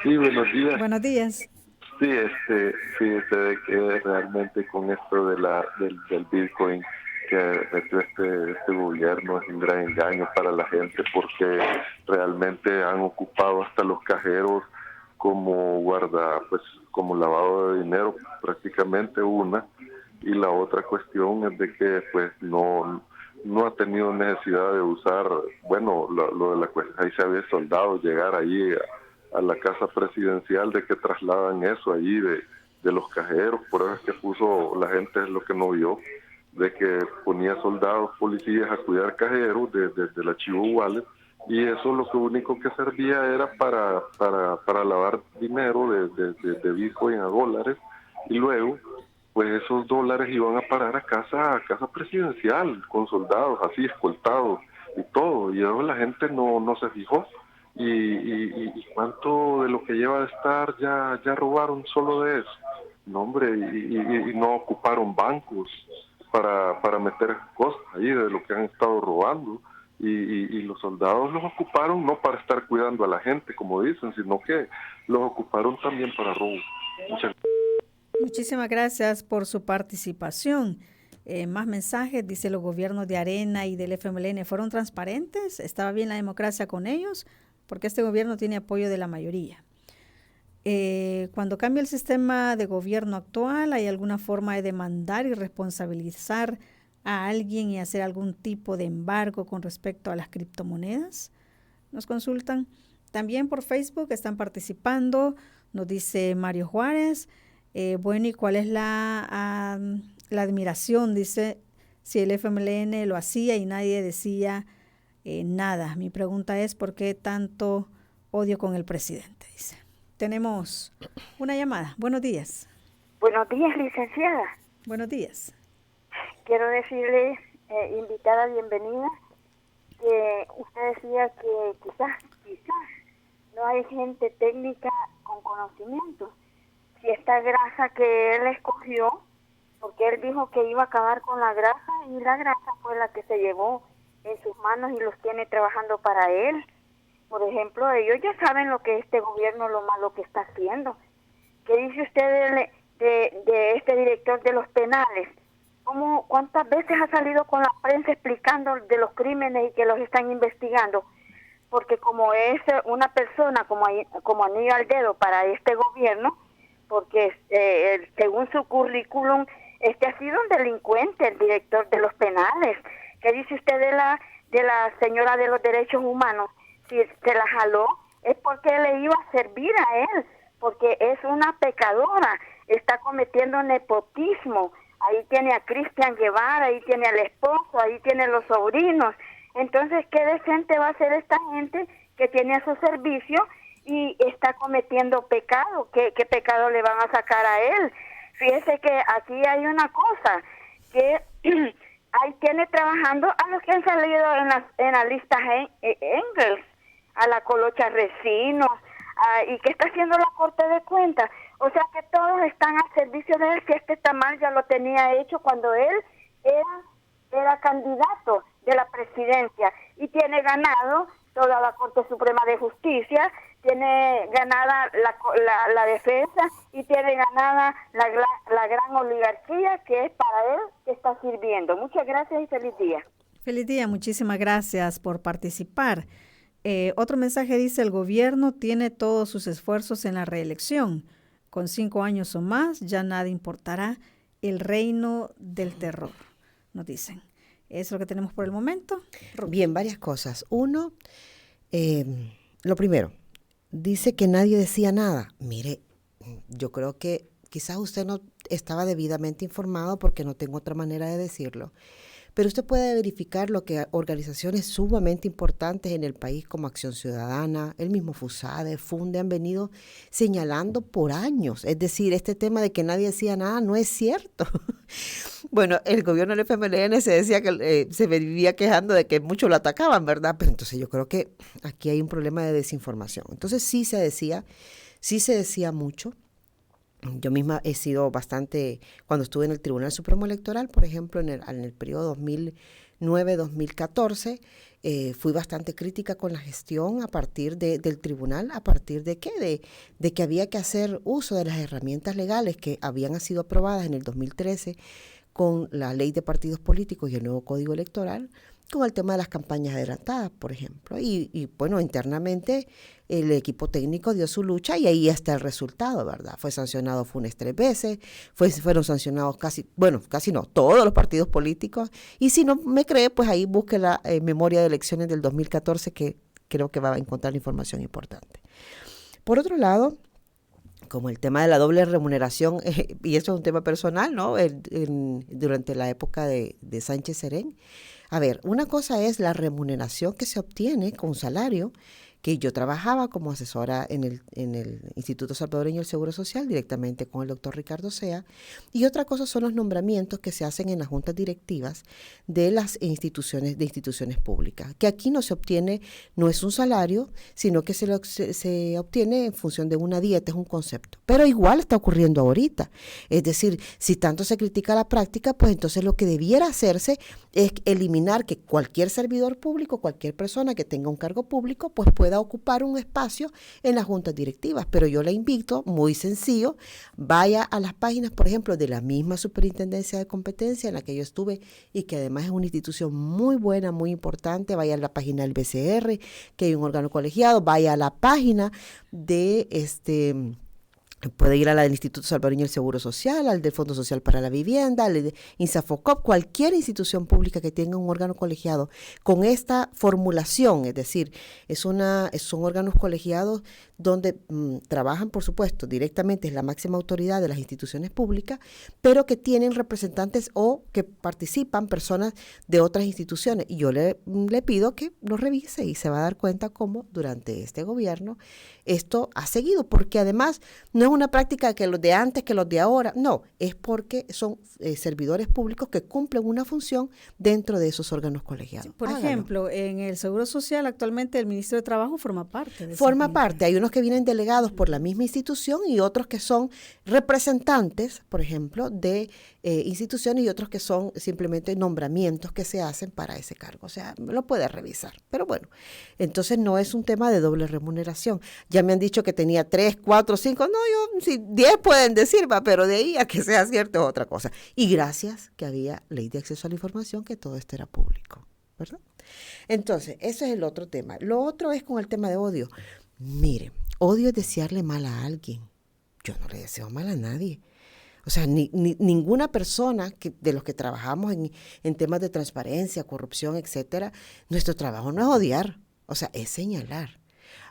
Sí, buenos días. Buenos días. Sí, fíjese de que realmente con esto de del Bitcoin que metió este gobierno es un gran engaño para la gente, porque realmente han ocupado hasta los cajeros como como lavado de dinero, prácticamente una, y la otra cuestión es de que pues no ha tenido necesidad de usar, lo de la cuestión, ahí se había soldado llegar ahí a la casa presidencial, de que trasladan eso allí de los cajeros, por eso es que puso la gente, es lo que no vio, de que ponía soldados, policías a cuidar cajeros de la Chivo Wallet, y eso lo único que servía era para lavar dinero de Bitcoin a dólares, y luego pues esos dólares iban a parar a casa presidencial con soldados así escoltados y todo, y luego la gente no se fijó, y cuánto de lo que lleva de estar ya robaron solo de eso, no hombre, y no ocuparon bancos para meter cosas ahí de lo que han estado robando. Y los soldados los ocuparon no para estar cuidando a la gente, como dicen, sino que los ocuparon también para robo. Muchísimas gracias por su participación. Más mensajes, dice, los gobiernos de Arena y del FMLN fueron transparentes, estaba bien la democracia con ellos, porque este gobierno tiene apoyo de la mayoría. Cuando cambia el sistema de gobierno actual, ¿hay alguna forma de demandar y responsabilizar a alguien y hacer algún tipo de embargo con respecto a las criptomonedas? Nos consultan. También por Facebook están participando, nos dice Mario Juárez. ¿Y cuál es la admiración? Dice, si el FMLN lo hacía y nadie decía nada. Mi pregunta es, ¿por qué tanto odio con el presidente? Dice. Tenemos una llamada. Buenos días. Buenos días, licenciada. Buenos días. Quiero decirle, invitada, bienvenida, que usted decía que quizás no hay gente técnica con conocimiento. Si esta grasa que él escogió, porque él dijo que iba a acabar con la grasa, y la grasa fue la que se llevó en sus manos y los tiene trabajando para él. Por ejemplo, ellos ya saben lo que este gobierno, lo malo que está haciendo. ¿Qué dice usted de este director de los penales? ¿Cuántas veces ha salido con la prensa explicando de los crímenes y que los están investigando? Porque como es una persona como anillo al dedo para este gobierno, porque según su currículum Este ha sido un delincuente, el director de los penales. ¿Qué dice usted de la señora de los derechos humanos? Si se la jaló es porque le iba a servir a él, porque es una pecadora, está cometiendo nepotismo. Ahí tiene a Cristian Guevara, ahí tiene al esposo, ahí tiene los sobrinos. Entonces, ¿qué decente va a ser esta gente que tiene a su servicio y está cometiendo pecado? ¿Qué pecado le van a sacar a él? Fíjese que aquí hay una cosa, que ahí tiene trabajando a los que han salido en la lista Engels, a la Colocha Recinos, y que está haciendo la Corte de Cuentas. O sea que todos están al servicio de él. Si este tamal ya lo tenía hecho cuando él era candidato de la presidencia, y tiene ganado toda la Corte Suprema de Justicia, tiene ganada la defensa y tiene ganada la gran oligarquía que es para él que está sirviendo. Muchas gracias y feliz día. Feliz día, muchísimas gracias por participar. Otro mensaje dice: el gobierno tiene todos sus esfuerzos en la reelección. Con 5 años o más ya nada importará, el reino del terror, nos dicen. Es lo que tenemos por el momento. Bien, varias cosas. Uno, lo primero, dice que nadie decía nada. Mire, yo creo que quizás usted no estaba debidamente informado, porque no tengo otra manera de decirlo. Pero usted puede verificar lo que organizaciones sumamente importantes en el país como Acción Ciudadana, el mismo FUSADE, FUNDE han venido señalando por años. Es decir, este tema de que nadie decía nada no es cierto. Bueno, el gobierno del FMLN se decía que se vivía quejando de que muchos lo atacaban, ¿verdad? Pero entonces yo creo que aquí hay un problema de desinformación. Entonces sí se decía mucho. Yo misma he sido bastante, cuando estuve en el Tribunal Supremo Electoral, por ejemplo, en el periodo 2009-2014, fui bastante crítica con la gestión a partir del tribunal. ¿A partir de qué? De que había que hacer uso de las herramientas legales que habían sido aprobadas en el 2013 con la ley de partidos políticos y el nuevo código electoral, con el tema de las campañas adelantadas, por ejemplo. Y bueno, internamente el equipo técnico dio su lucha y ahí está el resultado, ¿verdad? Fue sancionado Funes 3 veces, fueron sancionados casi no, todos los partidos políticos. Y si no me cree, pues ahí busque la memoria de elecciones del 2014, que creo que va a encontrar información importante. Por otro lado, como el tema de la doble remuneración, y eso es un tema personal, ¿no? Durante la época de Sánchez Serén. A ver, una cosa es la remuneración que se obtiene con salario, que yo trabajaba como asesora en el Instituto Salvadoreño del Seguro Social, directamente con el doctor Ricardo Sea, y otra cosa son los nombramientos que se hacen en las juntas directivas de las instituciones públicas, que aquí no es un salario, sino que se obtiene en función de una dieta, es un concepto. Pero igual está ocurriendo ahorita. Es decir, si tanto se critica la práctica, pues entonces lo que debiera hacerse es eliminar que cualquier servidor público, cualquier persona que tenga un cargo público, pues pueda ocupar un espacio en las juntas directivas. Pero yo le invito, muy sencillo, vaya a las páginas, por ejemplo, de la misma Superintendencia de Competencia en la que yo estuve y que además es una institución muy buena, muy importante. Vaya a la página del BCR, que hay un órgano colegiado, vaya a la página de puede ir a la del Instituto Salvadoreño del Seguro Social, al del Fondo Social para la Vivienda, al de INSAFOCOP, cualquier institución pública que tenga un órgano colegiado con esta formulación, es decir, son órganos colegiados donde trabajan, por supuesto, directamente es la máxima autoridad de las instituciones públicas, pero que tienen representantes o que participan personas de otras instituciones. Y yo le pido que lo revise y se va a dar cuenta cómo durante este gobierno esto ha seguido, porque además no es una práctica que los de antes, que los de ahora, no, es porque son servidores públicos que cumplen una función dentro de esos órganos colegiados. Sí, por ejemplo, en el Seguro Social actualmente el Ministerio de Trabajo forma parte. Hay unos que vienen delegados por la misma institución y otros que son representantes, por ejemplo, de instituciones, y otros que son simplemente nombramientos que se hacen para ese cargo. O sea, lo puede revisar. Pero bueno, entonces no es un tema de doble remuneración. Ya me han dicho que tenía 3, 4, 5, no, yo, sí, 10 pueden decir, pero de ahí a que sea cierto es otra cosa. Y gracias que había ley de acceso a la información, que todo esto era público, ¿verdad? Entonces, ese es el otro tema. Lo otro es con el tema de odio. Mire, odio es desearle mal a alguien. Yo no le deseo mal a nadie. O O sea, ninguna persona de los que trabajamos en temas de transparencia, corrupción, etcétera, nuestro trabajo no es odiar, o sea, es señalar.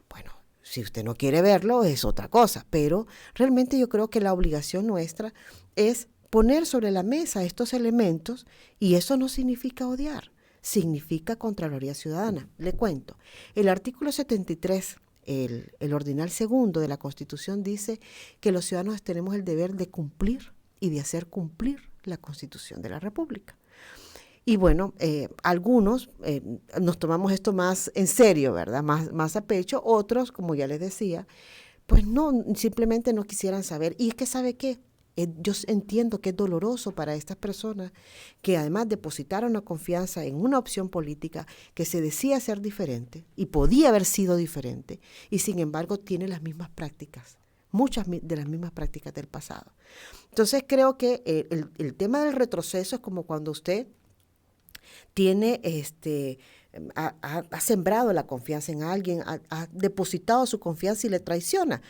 Bueno, si usted no quiere verlo, es otra cosa, pero realmente yo creo que la obligación nuestra es poner sobre la mesa estos elementos, y eso no significa odiar, significa Contraloría Ciudadana. Le cuento, el artículo 73, el ordinal segundo de la Constitución dice que los ciudadanos tenemos el deber de cumplir y de hacer cumplir la Constitución de la República. Y bueno, algunos nos tomamos esto más en serio, ¿verdad? Más a pecho. Otros, como ya les decía, pues no, simplemente no quisieran saber. Y es que, ¿sabe qué? Yo entiendo que es doloroso para estas personas que además depositaron la confianza en una opción política que se decía ser diferente y podía haber sido diferente, y sin embargo tiene las mismas prácticas, muchas de las mismas prácticas del pasado. Entonces creo que el tema del retroceso es como cuando usted tiene ha sembrado la confianza en alguien, ha depositado su confianza y le traiciona.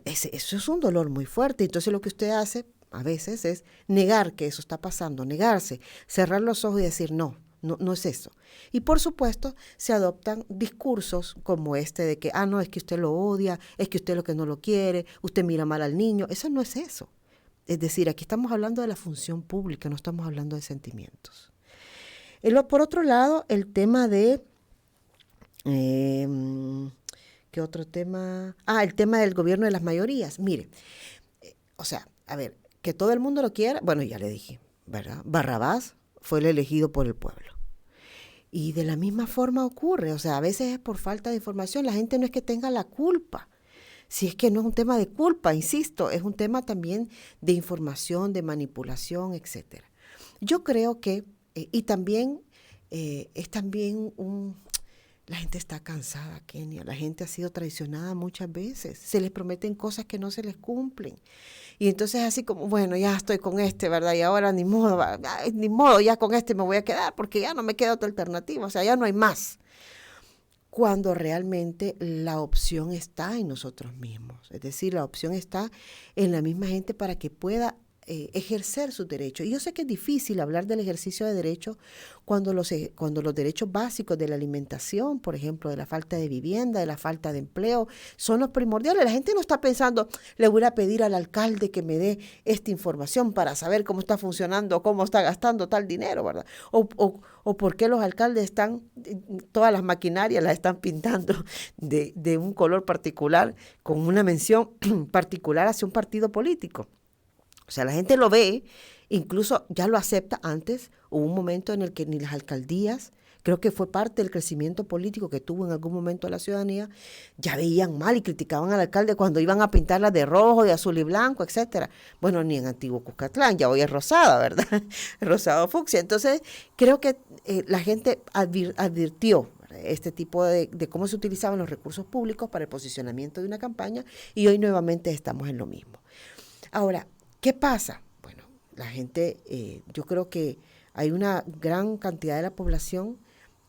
Eso es un dolor muy fuerte. Entonces lo que usted hace a veces es negar que eso está pasando, negarse, cerrar los ojos y decir no es eso. Y por supuesto se adoptan discursos como este de que, no, es que usted lo odia, es que usted lo que no lo quiere, usted mira mal al niño. Eso no es eso. Es decir, aquí estamos hablando de la función pública, no estamos hablando de sentimientos. Por otro lado, el tema de... ¿qué otro tema? El tema del gobierno de las mayorías. Mire, o sea, a ver, que todo el mundo lo quiera, bueno, ya le dije, ¿verdad? Barrabás fue el elegido por el pueblo. Y de la misma forma ocurre, o sea, a veces es por falta de información, la gente no es que tenga la culpa. Si es que no es un tema de culpa, insisto, es un tema también de información, de manipulación, etcétera. Yo creo que, y también es también la gente está cansada, Kenia. La gente ha sido traicionada muchas veces. Se les prometen cosas que no se les cumplen. Y entonces así como, bueno, ya estoy con ¿verdad? Y ahora ni modo, ya con me voy a quedar porque ya no me queda otra alternativa. O sea, ya no hay más. Cuando realmente la opción está en nosotros mismos. Es decir, la opción está en la misma gente para que pueda ejercer sus derechos. Y yo sé que es difícil hablar del ejercicio de derechos cuando los derechos básicos de la alimentación, por ejemplo, de la falta de vivienda, de la falta de empleo, son los primordiales. La gente no está pensando, le voy a pedir al alcalde que me dé esta información para saber cómo está funcionando, cómo está gastando tal dinero, ¿verdad? O por qué los alcaldes todas las maquinarias las están pintando de un color particular, con una mención particular hacia un partido político. O sea, la gente lo ve, incluso ya lo acepta. Antes hubo un momento en el que ni las alcaldías, creo que fue parte del crecimiento político que tuvo en algún momento la ciudadanía, ya veían mal y criticaban al alcalde cuando iban a pintarlas de rojo, de azul y blanco, etcétera. Bueno, ni en Antiguo Cuscatlán, ya hoy es rosada, ¿verdad? Rosado fucsia. Entonces, creo que la gente advirtió este tipo de cómo se utilizaban los recursos públicos para el posicionamiento de una campaña, y hoy nuevamente estamos en lo mismo. Ahora, ¿qué pasa? Bueno, la gente, yo creo que hay una gran cantidad de la población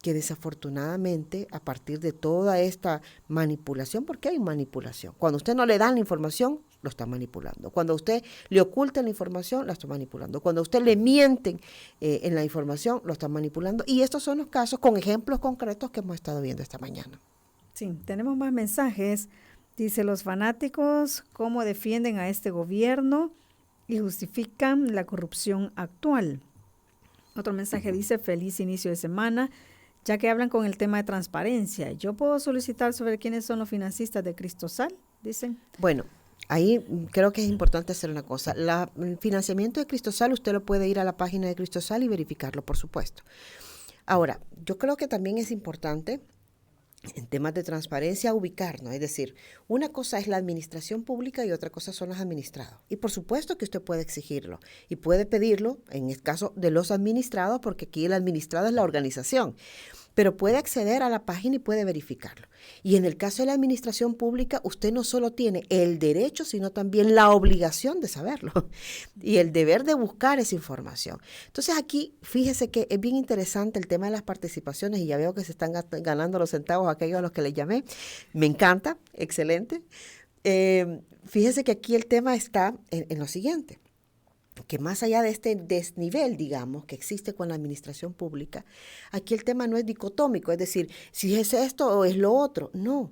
que desafortunadamente, a partir de toda esta manipulación, porque hay manipulación, cuando usted no le da la información, lo está manipulando. Cuando a usted le oculta la información, la está manipulando. Cuando a usted le mienten en la información, lo está manipulando. Y estos son los casos con ejemplos concretos que hemos estado viendo esta mañana. Sí, tenemos más mensajes. Dice, los fanáticos, ¿cómo defienden a este gobierno y justifican la corrupción actual? Otro mensaje dice, feliz inicio de semana, ya que hablan con el tema de transparencia. ¿Yo puedo solicitar sobre quiénes son los financistas de Cristosal? Dicen. Bueno, ahí creo que es importante hacer una cosa. El financiamiento de Cristosal, usted lo puede ir a la página de Cristosal y verificarlo, por supuesto. Ahora, yo creo que también es importante en temas de transparencia ubicarnos, es decir, una cosa es la administración pública y otra cosa son los administrados. Y por supuesto que usted puede exigirlo y puede pedirlo en el caso de los administrados, porque aquí el administrado es la organización, pero puede acceder a la página y puede verificarlo. Y en el caso de la administración pública, usted no solo tiene el derecho, sino también la obligación de saberlo y el deber de buscar esa información. Entonces aquí, fíjese que es bien interesante el tema de las participaciones, y ya veo que se están ganando los centavos aquellos a los que les llamé. Me encanta, excelente. Fíjese que aquí el tema está en lo siguiente. que más allá de este desnivel, digamos, que existe con la administración pública, aquí el tema no es dicotómico, es decir, si es esto o es lo otro. No.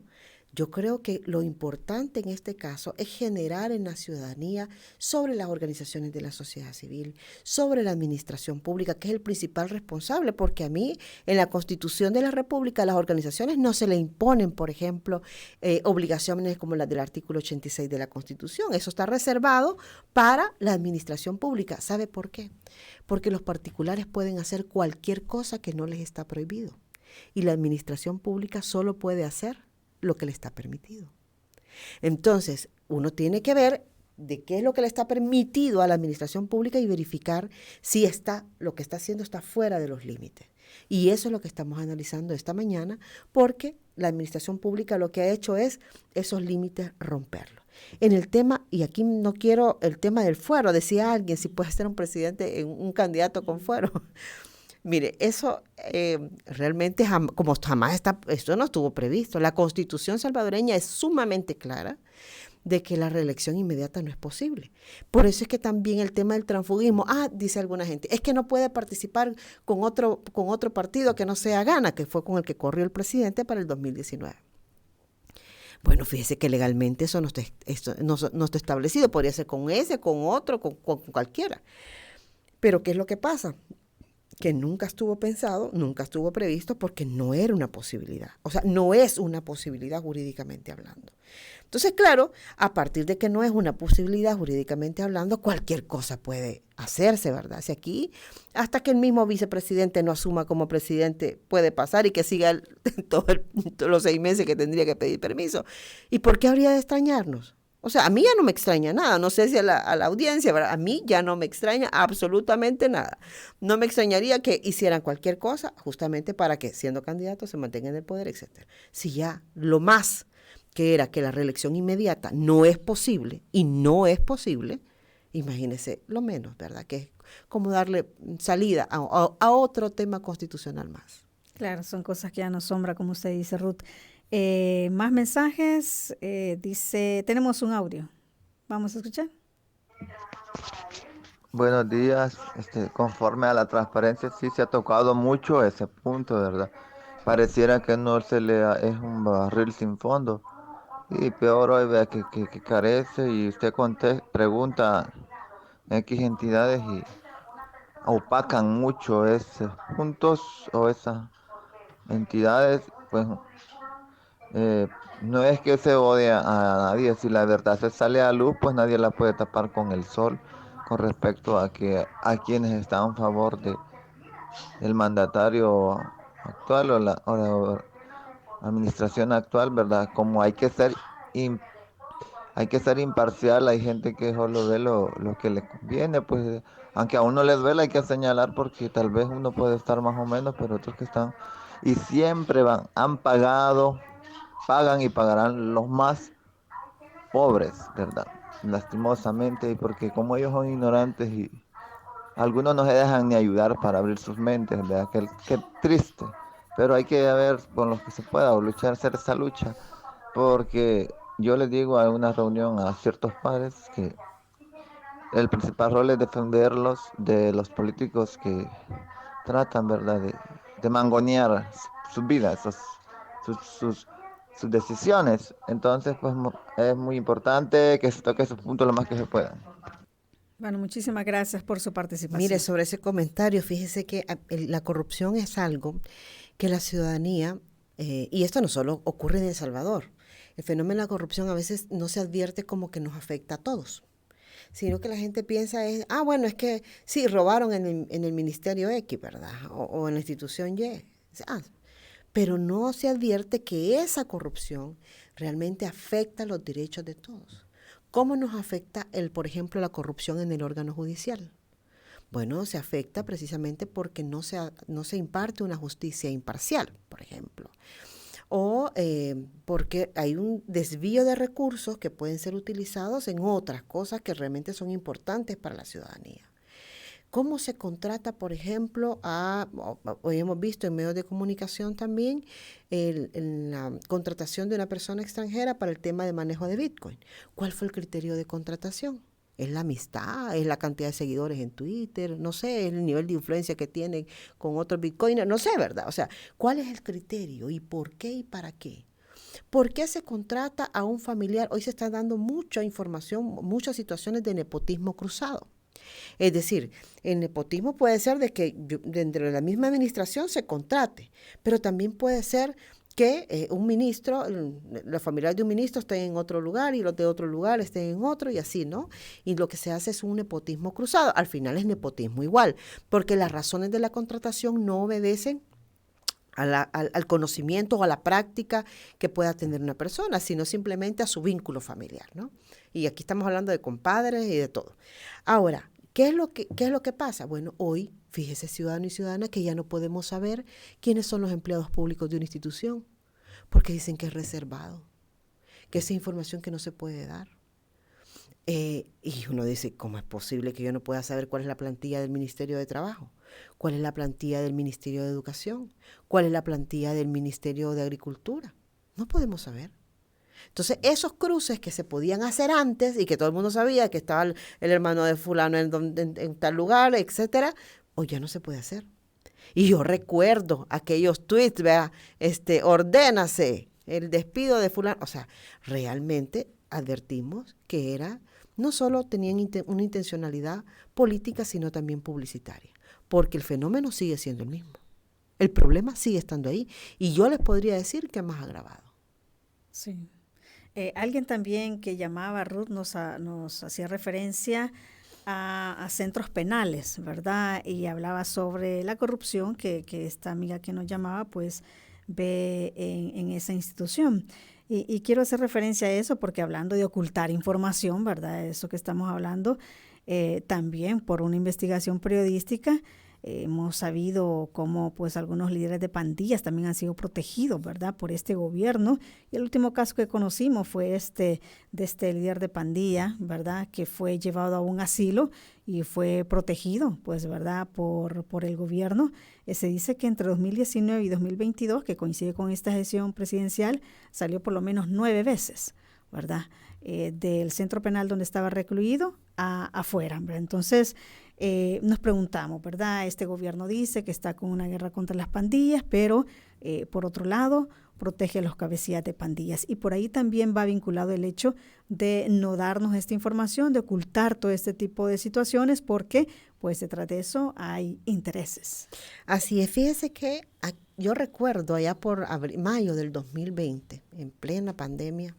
Yo creo que lo importante en este caso es generar en la ciudadanía sobre las organizaciones de la sociedad civil, sobre la administración pública, que es el principal responsable, porque a mí en la Constitución de la República las organizaciones no se le imponen, por ejemplo, obligaciones como las del artículo 86 de la Constitución. Eso está reservado para la administración pública. ¿Sabe por qué? Porque los particulares pueden hacer cualquier cosa que no les está prohibido y la administración pública solo puede hacer lo que le está permitido. Entonces, uno tiene que ver de qué es lo que le está permitido a la administración pública y verificar si lo que está haciendo está fuera de los límites. Y eso es lo que estamos analizando esta mañana, porque la administración pública lo que ha hecho es esos límites romperlos. En el tema, y aquí no quiero el tema del fuero, decía alguien, si puede ser un presidente, un candidato con fuero. Mire, eso realmente como jamás esto no estuvo previsto. La Constitución salvadoreña es sumamente clara de que la reelección inmediata no es posible. Por eso es que también el tema del transfugismo, dice alguna gente, es que no puede participar con otro partido que no sea Gana, que fue con el que corrió el presidente para el 2019. Bueno, fíjese que legalmente eso no está establecido. Podría ser con ese, con otro, con cualquiera. Pero ¿qué es lo que pasa? Que nunca estuvo pensado, nunca estuvo previsto, porque no era una posibilidad. O sea, no es una posibilidad jurídicamente hablando. Entonces, claro, a partir de que no es una posibilidad jurídicamente hablando, cualquier cosa puede hacerse, ¿verdad? Si aquí, hasta que el mismo vicepresidente no asuma como presidente, puede pasar y que siga todos los 6 meses que tendría que pedir permiso. ¿Y por qué habría de extrañarnos? O sea, a mí ya no me extraña nada, no sé si a la audiencia, ¿verdad? A mí ya no me extraña absolutamente nada. No me extrañaría que hicieran cualquier cosa justamente para que, siendo candidatos, se mantengan en el poder, etcétera. Si ya lo más que era que la reelección inmediata no es posible, y no es posible, imagínese lo menos, ¿verdad? Que es como darle salida a otro tema constitucional más. Claro, son cosas que ya nos sombra, como usted dice, Ruth. Más mensajes, dice, tenemos un audio. Vamos a escuchar. Buenos días, conforme a la transparencia sí se ha tocado mucho ese punto, ¿verdad? Pareciera que no es un barril sin fondo. Y peor hoy vea que carece y usted pregunta X entidades y opacan mucho esos puntos o esas entidades, pues no es que se odie a nadie, si la verdad se sale a luz, pues nadie la puede tapar con el sol con respecto a que a quienes están a favor del mandatario actual o la administración actual, ¿verdad? Como hay que ser imparcial, hay gente que solo ve lo que le conviene, pues aunque a uno les duele hay que señalar porque tal vez uno puede estar más o menos, pero otros que están y siempre han pagado, pagan y pagarán los más pobres, ¿verdad? Lastimosamente, y porque como ellos son ignorantes y algunos no se dejan ni ayudar para abrir sus mentes, ¿verdad? Qué triste, pero hay que ver con los que se pueda o luchar, hacer esa lucha, porque yo les digo a una reunión a ciertos padres que el principal rol es defenderlos de los políticos que tratan, ¿verdad?, de mangonear sus vidas, sus decisiones. Entonces, pues es muy importante que se toque esos puntos lo más que se pueda. Bueno, muchísimas gracias por su participación. Mire, sobre ese comentario, fíjese que la corrupción es algo que la ciudadanía, y esto no solo ocurre en El Salvador, el fenómeno de la corrupción a veces no se advierte como que nos afecta a todos, sino que la gente piensa bueno, es que sí, robaron en el Ministerio X, ¿verdad? O en la institución Y. Pero no se advierte que esa corrupción realmente afecta los derechos de todos. ¿Cómo nos afecta, por ejemplo, la corrupción en el órgano judicial? Bueno, se afecta precisamente porque no se imparte una justicia imparcial, por ejemplo. O porque hay un desvío de recursos que pueden ser utilizados en otras cosas que realmente son importantes para la ciudadanía. ¿Cómo se contrata, por ejemplo, hoy hemos visto en medios de comunicación también la contratación de una persona extranjera para el tema de manejo de Bitcoin? ¿Cuál fue el criterio de contratación? Es la amistad, es la cantidad de seguidores en Twitter, no sé, es el nivel de influencia que tienen con otros bitcoiners, no sé, ¿verdad? O sea, ¿cuál es el criterio y por qué y para qué? ¿Por qué se contrata a un familiar? Hoy se está dando mucha información, muchas situaciones de nepotismo cruzado. Es decir, el nepotismo puede ser de que dentro de la misma administración se contrate, pero también puede ser que un ministro, los familiares de un ministro estén en otro lugar y los de otro lugar estén en otro y así, ¿no? Y lo que se hace es un nepotismo cruzado. Al final es nepotismo igual, porque las razones de la contratación no obedecen al conocimiento o a la práctica que pueda tener una persona, sino simplemente a su vínculo familiar, ¿no? Y aquí estamos hablando de compadres y de todo. Ahora, ¿qué es lo que pasa? Bueno, hoy, fíjese, ciudadano y ciudadana, que ya no podemos saber quiénes son los empleados públicos de una institución, porque dicen que es reservado, que esa información que no se puede dar. Y uno dice, ¿cómo es posible que yo no pueda saber cuál es la plantilla del Ministerio de Trabajo? ¿Cuál es la plantilla del Ministerio de Educación? ¿Cuál es la plantilla del Ministerio de Agricultura? No podemos saber. Entonces, esos cruces que se podían hacer antes y que todo el mundo sabía que estaba el hermano de fulano en tal lugar, etcétera, hoy ya no se puede hacer. Y yo recuerdo aquellos tweets, vea, ordénase el despido de fulano. O sea, realmente advertimos que no solo tenían una intencionalidad política, sino también publicitaria, porque el fenómeno sigue siendo el mismo. El problema sigue estando ahí y yo les podría decir que más agravado. Sí. Alguien también que llamaba, Ruth, nos hacía referencia a centros penales, ¿verdad? Y hablaba sobre la corrupción que esta amiga que nos llamaba, pues, ve en esa institución. Y quiero hacer referencia a eso porque hablando de ocultar información, ¿verdad? Eso que estamos hablando, también por una investigación periodística, hemos sabido cómo pues algunos líderes de pandillas también han sido protegidos, ¿verdad?, por este gobierno. Y el último caso que conocimos fue de este líder de pandilla, ¿verdad?, que fue llevado a un asilo y fue protegido, pues, ¿verdad?, por el gobierno. Se dice que entre 2019 y 2022, que coincide con esta gestión presidencial, salió por lo menos 9 veces, ¿verdad?, del centro penal donde estaba recluido afuera, ¿verdad? Entonces, nos preguntamos, ¿verdad? Este gobierno dice que está con una guerra contra las pandillas, pero por otro lado protege a los cabecillas de pandillas. Y por ahí también va vinculado el hecho de no darnos esta información, de ocultar todo este tipo de situaciones, porque pues detrás de eso hay intereses. Así es, fíjese que yo recuerdo allá por mayo del 2020, en plena pandemia,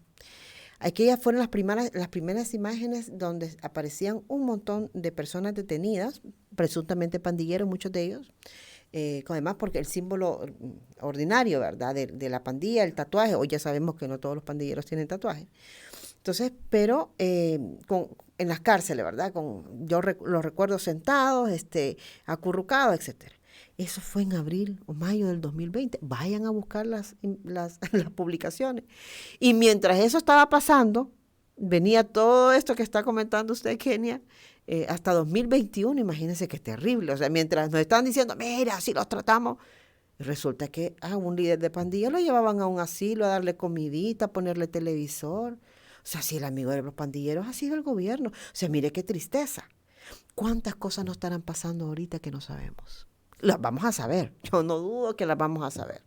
aquellas fueron las primeras imágenes donde aparecían un montón de personas detenidas, presuntamente pandilleros, muchos de ellos, además porque el símbolo ordinario, ¿verdad?, de la pandilla, el tatuaje, hoy ya sabemos que no todos los pandilleros tienen tatuaje. Entonces, pero en las cárceles, ¿verdad?, yo los recuerdo sentados, acurrucados, etcétera. Eso fue en abril o mayo del 2020. Vayan a buscar las publicaciones. Y mientras eso estaba pasando, venía todo esto que está comentando usted, Kenia, hasta 2021. Imagínense que es terrible. O sea, mientras nos están diciendo, mira, así los tratamos, resulta que a un líder de pandilla lo llevaban a un asilo a darle comidita, a ponerle televisor. O sea, si el amigo de los pandilleros ha sido el gobierno. O sea, mire qué tristeza. ¿Cuántas cosas nos estarán pasando ahorita que no sabemos? Las vamos a saber, yo no dudo que las vamos a saber,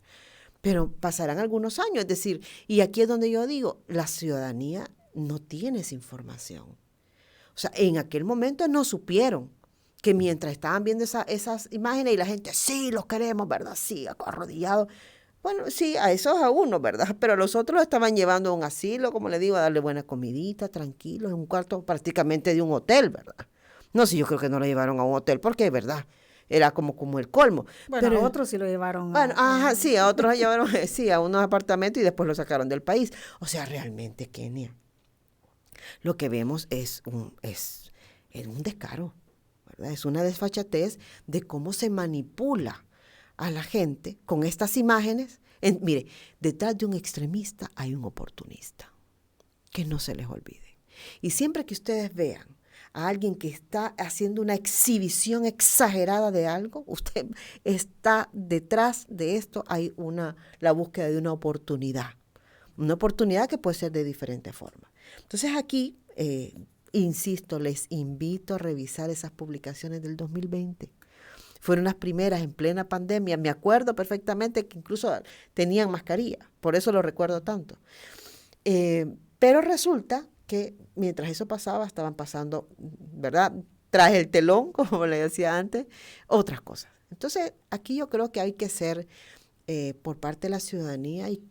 pero pasarán algunos años, es decir, y aquí es donde yo digo, la ciudadanía no tiene esa información. O sea, en aquel momento no supieron que mientras estaban viendo esas imágenes y la gente, sí, los queremos, ¿verdad? Sí, arrodillados. Bueno, sí, a esos a uno, ¿verdad? Pero a los otros los estaban llevando a un asilo, como le digo, a darle buena comidita, tranquilos, en un cuarto prácticamente de un hotel, ¿verdad? No sé, yo creo que no lo llevaron a un hotel porque, ¿verdad?, era como el colmo. Bueno, pero a otros sí lo llevaron. Bueno, sí, a otros llevaron, sí, a unos apartamentos y después lo sacaron del país. O sea, realmente, Kenia, lo que vemos es un descaro, ¿verdad? Es una desfachatez de cómo se manipula a la gente con estas imágenes. Mire, detrás de un extremista hay un oportunista, que no se les olvide. Y siempre que ustedes vean a alguien que está haciendo una exhibición exagerada de algo, usted está detrás de esto, hay la búsqueda de una oportunidad que puede ser de diferentes formas. Entonces aquí insisto, les invito a revisar esas publicaciones del 2020. Fueron las primeras en plena pandemia. Me acuerdo perfectamente que incluso tenían mascarilla, por eso lo recuerdo tanto. Pero resulta que mientras eso pasaba, estaban pasando, ¿verdad?, tras el telón, como le decía antes, otras cosas. Entonces, aquí yo creo que hay que ser, por parte de la ciudadanía, y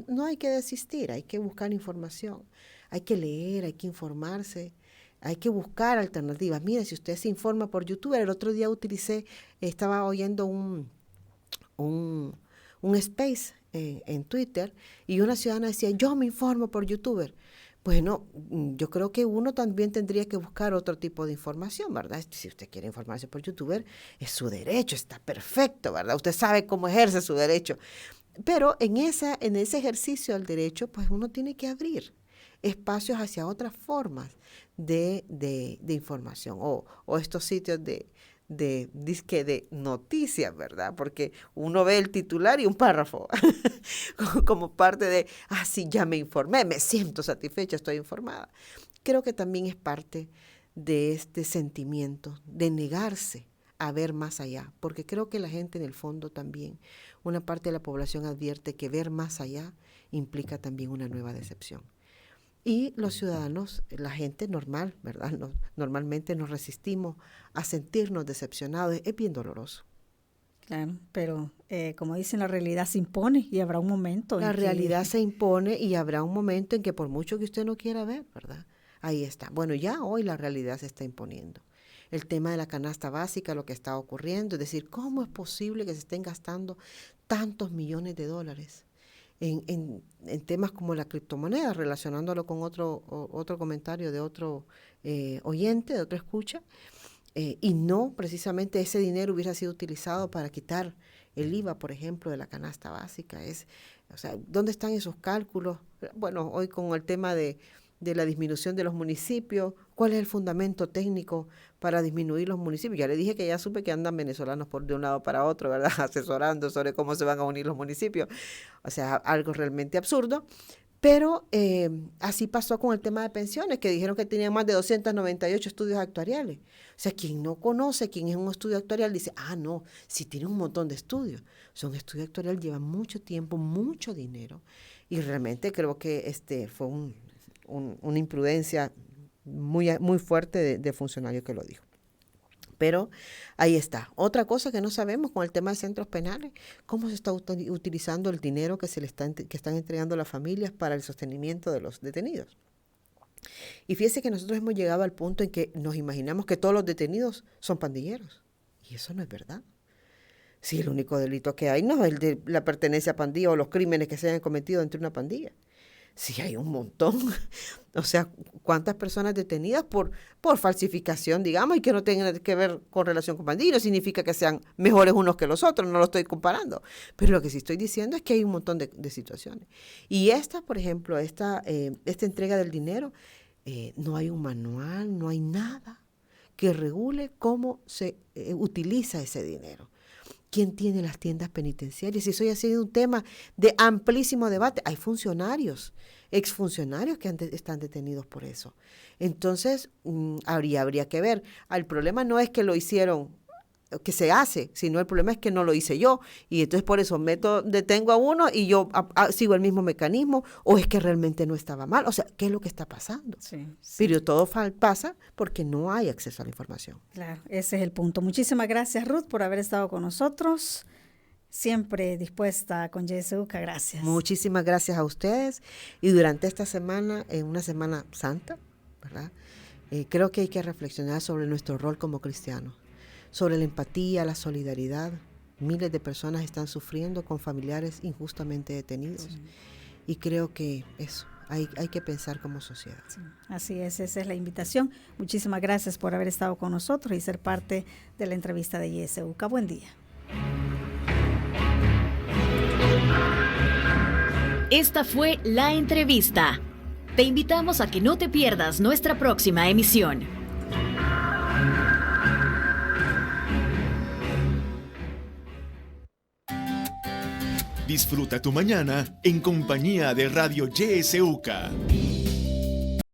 no hay que desistir, hay que buscar información, hay que leer, hay que informarse, hay que buscar alternativas. Mire, si usted se informa por YouTube, el otro día estaba oyendo un space en Twitter, y una ciudadana decía, yo me informo por YouTuber. Bueno, yo creo que uno también tendría que buscar otro tipo de información, ¿verdad? Si usted quiere informarse por YouTuber, es su derecho, está perfecto, ¿verdad? Usted sabe cómo ejerce su derecho. Pero en ese ejercicio del derecho, pues uno tiene que abrir espacios hacia otras formas de información, o estos sitios de noticias, ¿verdad? Porque uno ve el titular y un párrafo como parte de, sí, ya me informé, me siento satisfecha, estoy informada. Creo que también es parte de este sentimiento de negarse a ver más allá, porque creo que la gente en el fondo también, una parte de la población advierte que ver más allá implica también una nueva decepción. Y los ciudadanos, la gente normal, ¿verdad? Normalmente nos resistimos a sentirnos decepcionados. Es bien doloroso. Claro, pero como dicen, la realidad se impone y habrá un momento. La realidad se impone y habrá un momento en que por mucho que usted no quiera ver, ¿verdad? Ahí está. Bueno, ya hoy la realidad se está imponiendo. El tema de la canasta básica, lo que está ocurriendo, es decir, ¿cómo es posible que se estén gastando tantos millones de dólares en temas como la criptomoneda, relacionándolo con otro comentario de otro oyente, de otro escucha, y no precisamente ese dinero hubiera sido utilizado para quitar el IVA, por ejemplo, de la canasta básica? O sea, ¿dónde están esos cálculos? Bueno, hoy con el tema de la disminución de los municipios, ¿cuál es el fundamento técnico para disminuir los municipios? Ya le dije que ya supe que andan venezolanos de un lado para otro, ¿verdad? Asesorando sobre cómo se van a unir los municipios. O sea, algo realmente absurdo. Pero así pasó con el tema de pensiones, que dijeron que tenían más de 298 estudios actuariales. O sea, quien no conoce quién es un estudio actuarial dice, no, sí tiene un montón de estudios. O sea, un estudio actuarial lleva mucho tiempo, mucho dinero. Y realmente creo que fue una imprudencia muy fuerte de funcionario que lo dijo. Pero ahí está. Otra cosa que no sabemos con el tema de centros penales, cómo se está utilizando el dinero que están entregando las familias para el sostenimiento de los detenidos. Y fíjese que nosotros hemos llegado al punto en que nos imaginamos que todos los detenidos son pandilleros. Y eso no es verdad. Si el único delito que hay no es el de la pertenencia a pandilla o los crímenes que se hayan cometido entre una pandilla. Sí, hay un montón. O sea, ¿cuántas personas detenidas por falsificación, digamos, y que no tengan que ver con relación con pandillas? No significa que sean mejores unos que los otros, no lo estoy comparando. Pero lo que sí estoy diciendo es que hay un montón de situaciones. Y por ejemplo, esta entrega del dinero, no hay un manual, no hay nada que regule cómo se utiliza ese dinero. ¿Quién tiene las tiendas penitenciarias? Y eso ya ha sido un tema de amplísimo debate. Hay funcionarios, exfuncionarios que están detenidos por eso. Entonces, habría que ver. El problema no es que lo hicieron, que se hace, sino el problema es que no lo hice yo. Y entonces por eso detengo a uno y yo sigo el mismo mecanismo, o es que realmente no estaba mal. O sea, ¿qué es lo que está pasando? Sí. Pero todo pasa porque no hay acceso a la información. Claro, ese es el punto. Muchísimas gracias, Ruth, por haber estado con nosotros. Siempre dispuesta con YSUCA, gracias. Muchísimas gracias a ustedes. Y durante esta semana, en una semana santa, ¿verdad? Creo que hay que reflexionar sobre nuestro rol como cristianos, sobre la empatía, la solidaridad. Miles de personas están sufriendo con familiares injustamente detenidos. Sí. Y creo que eso, hay que pensar como sociedad. Sí, así es, esa es la invitación. Muchísimas gracias por haber estado con nosotros y ser parte de la entrevista de YSUCA. Buen día. Esta fue La Entrevista. Te invitamos a que no te pierdas nuestra próxima emisión. Disfruta tu mañana en compañía de Radio YSUCA.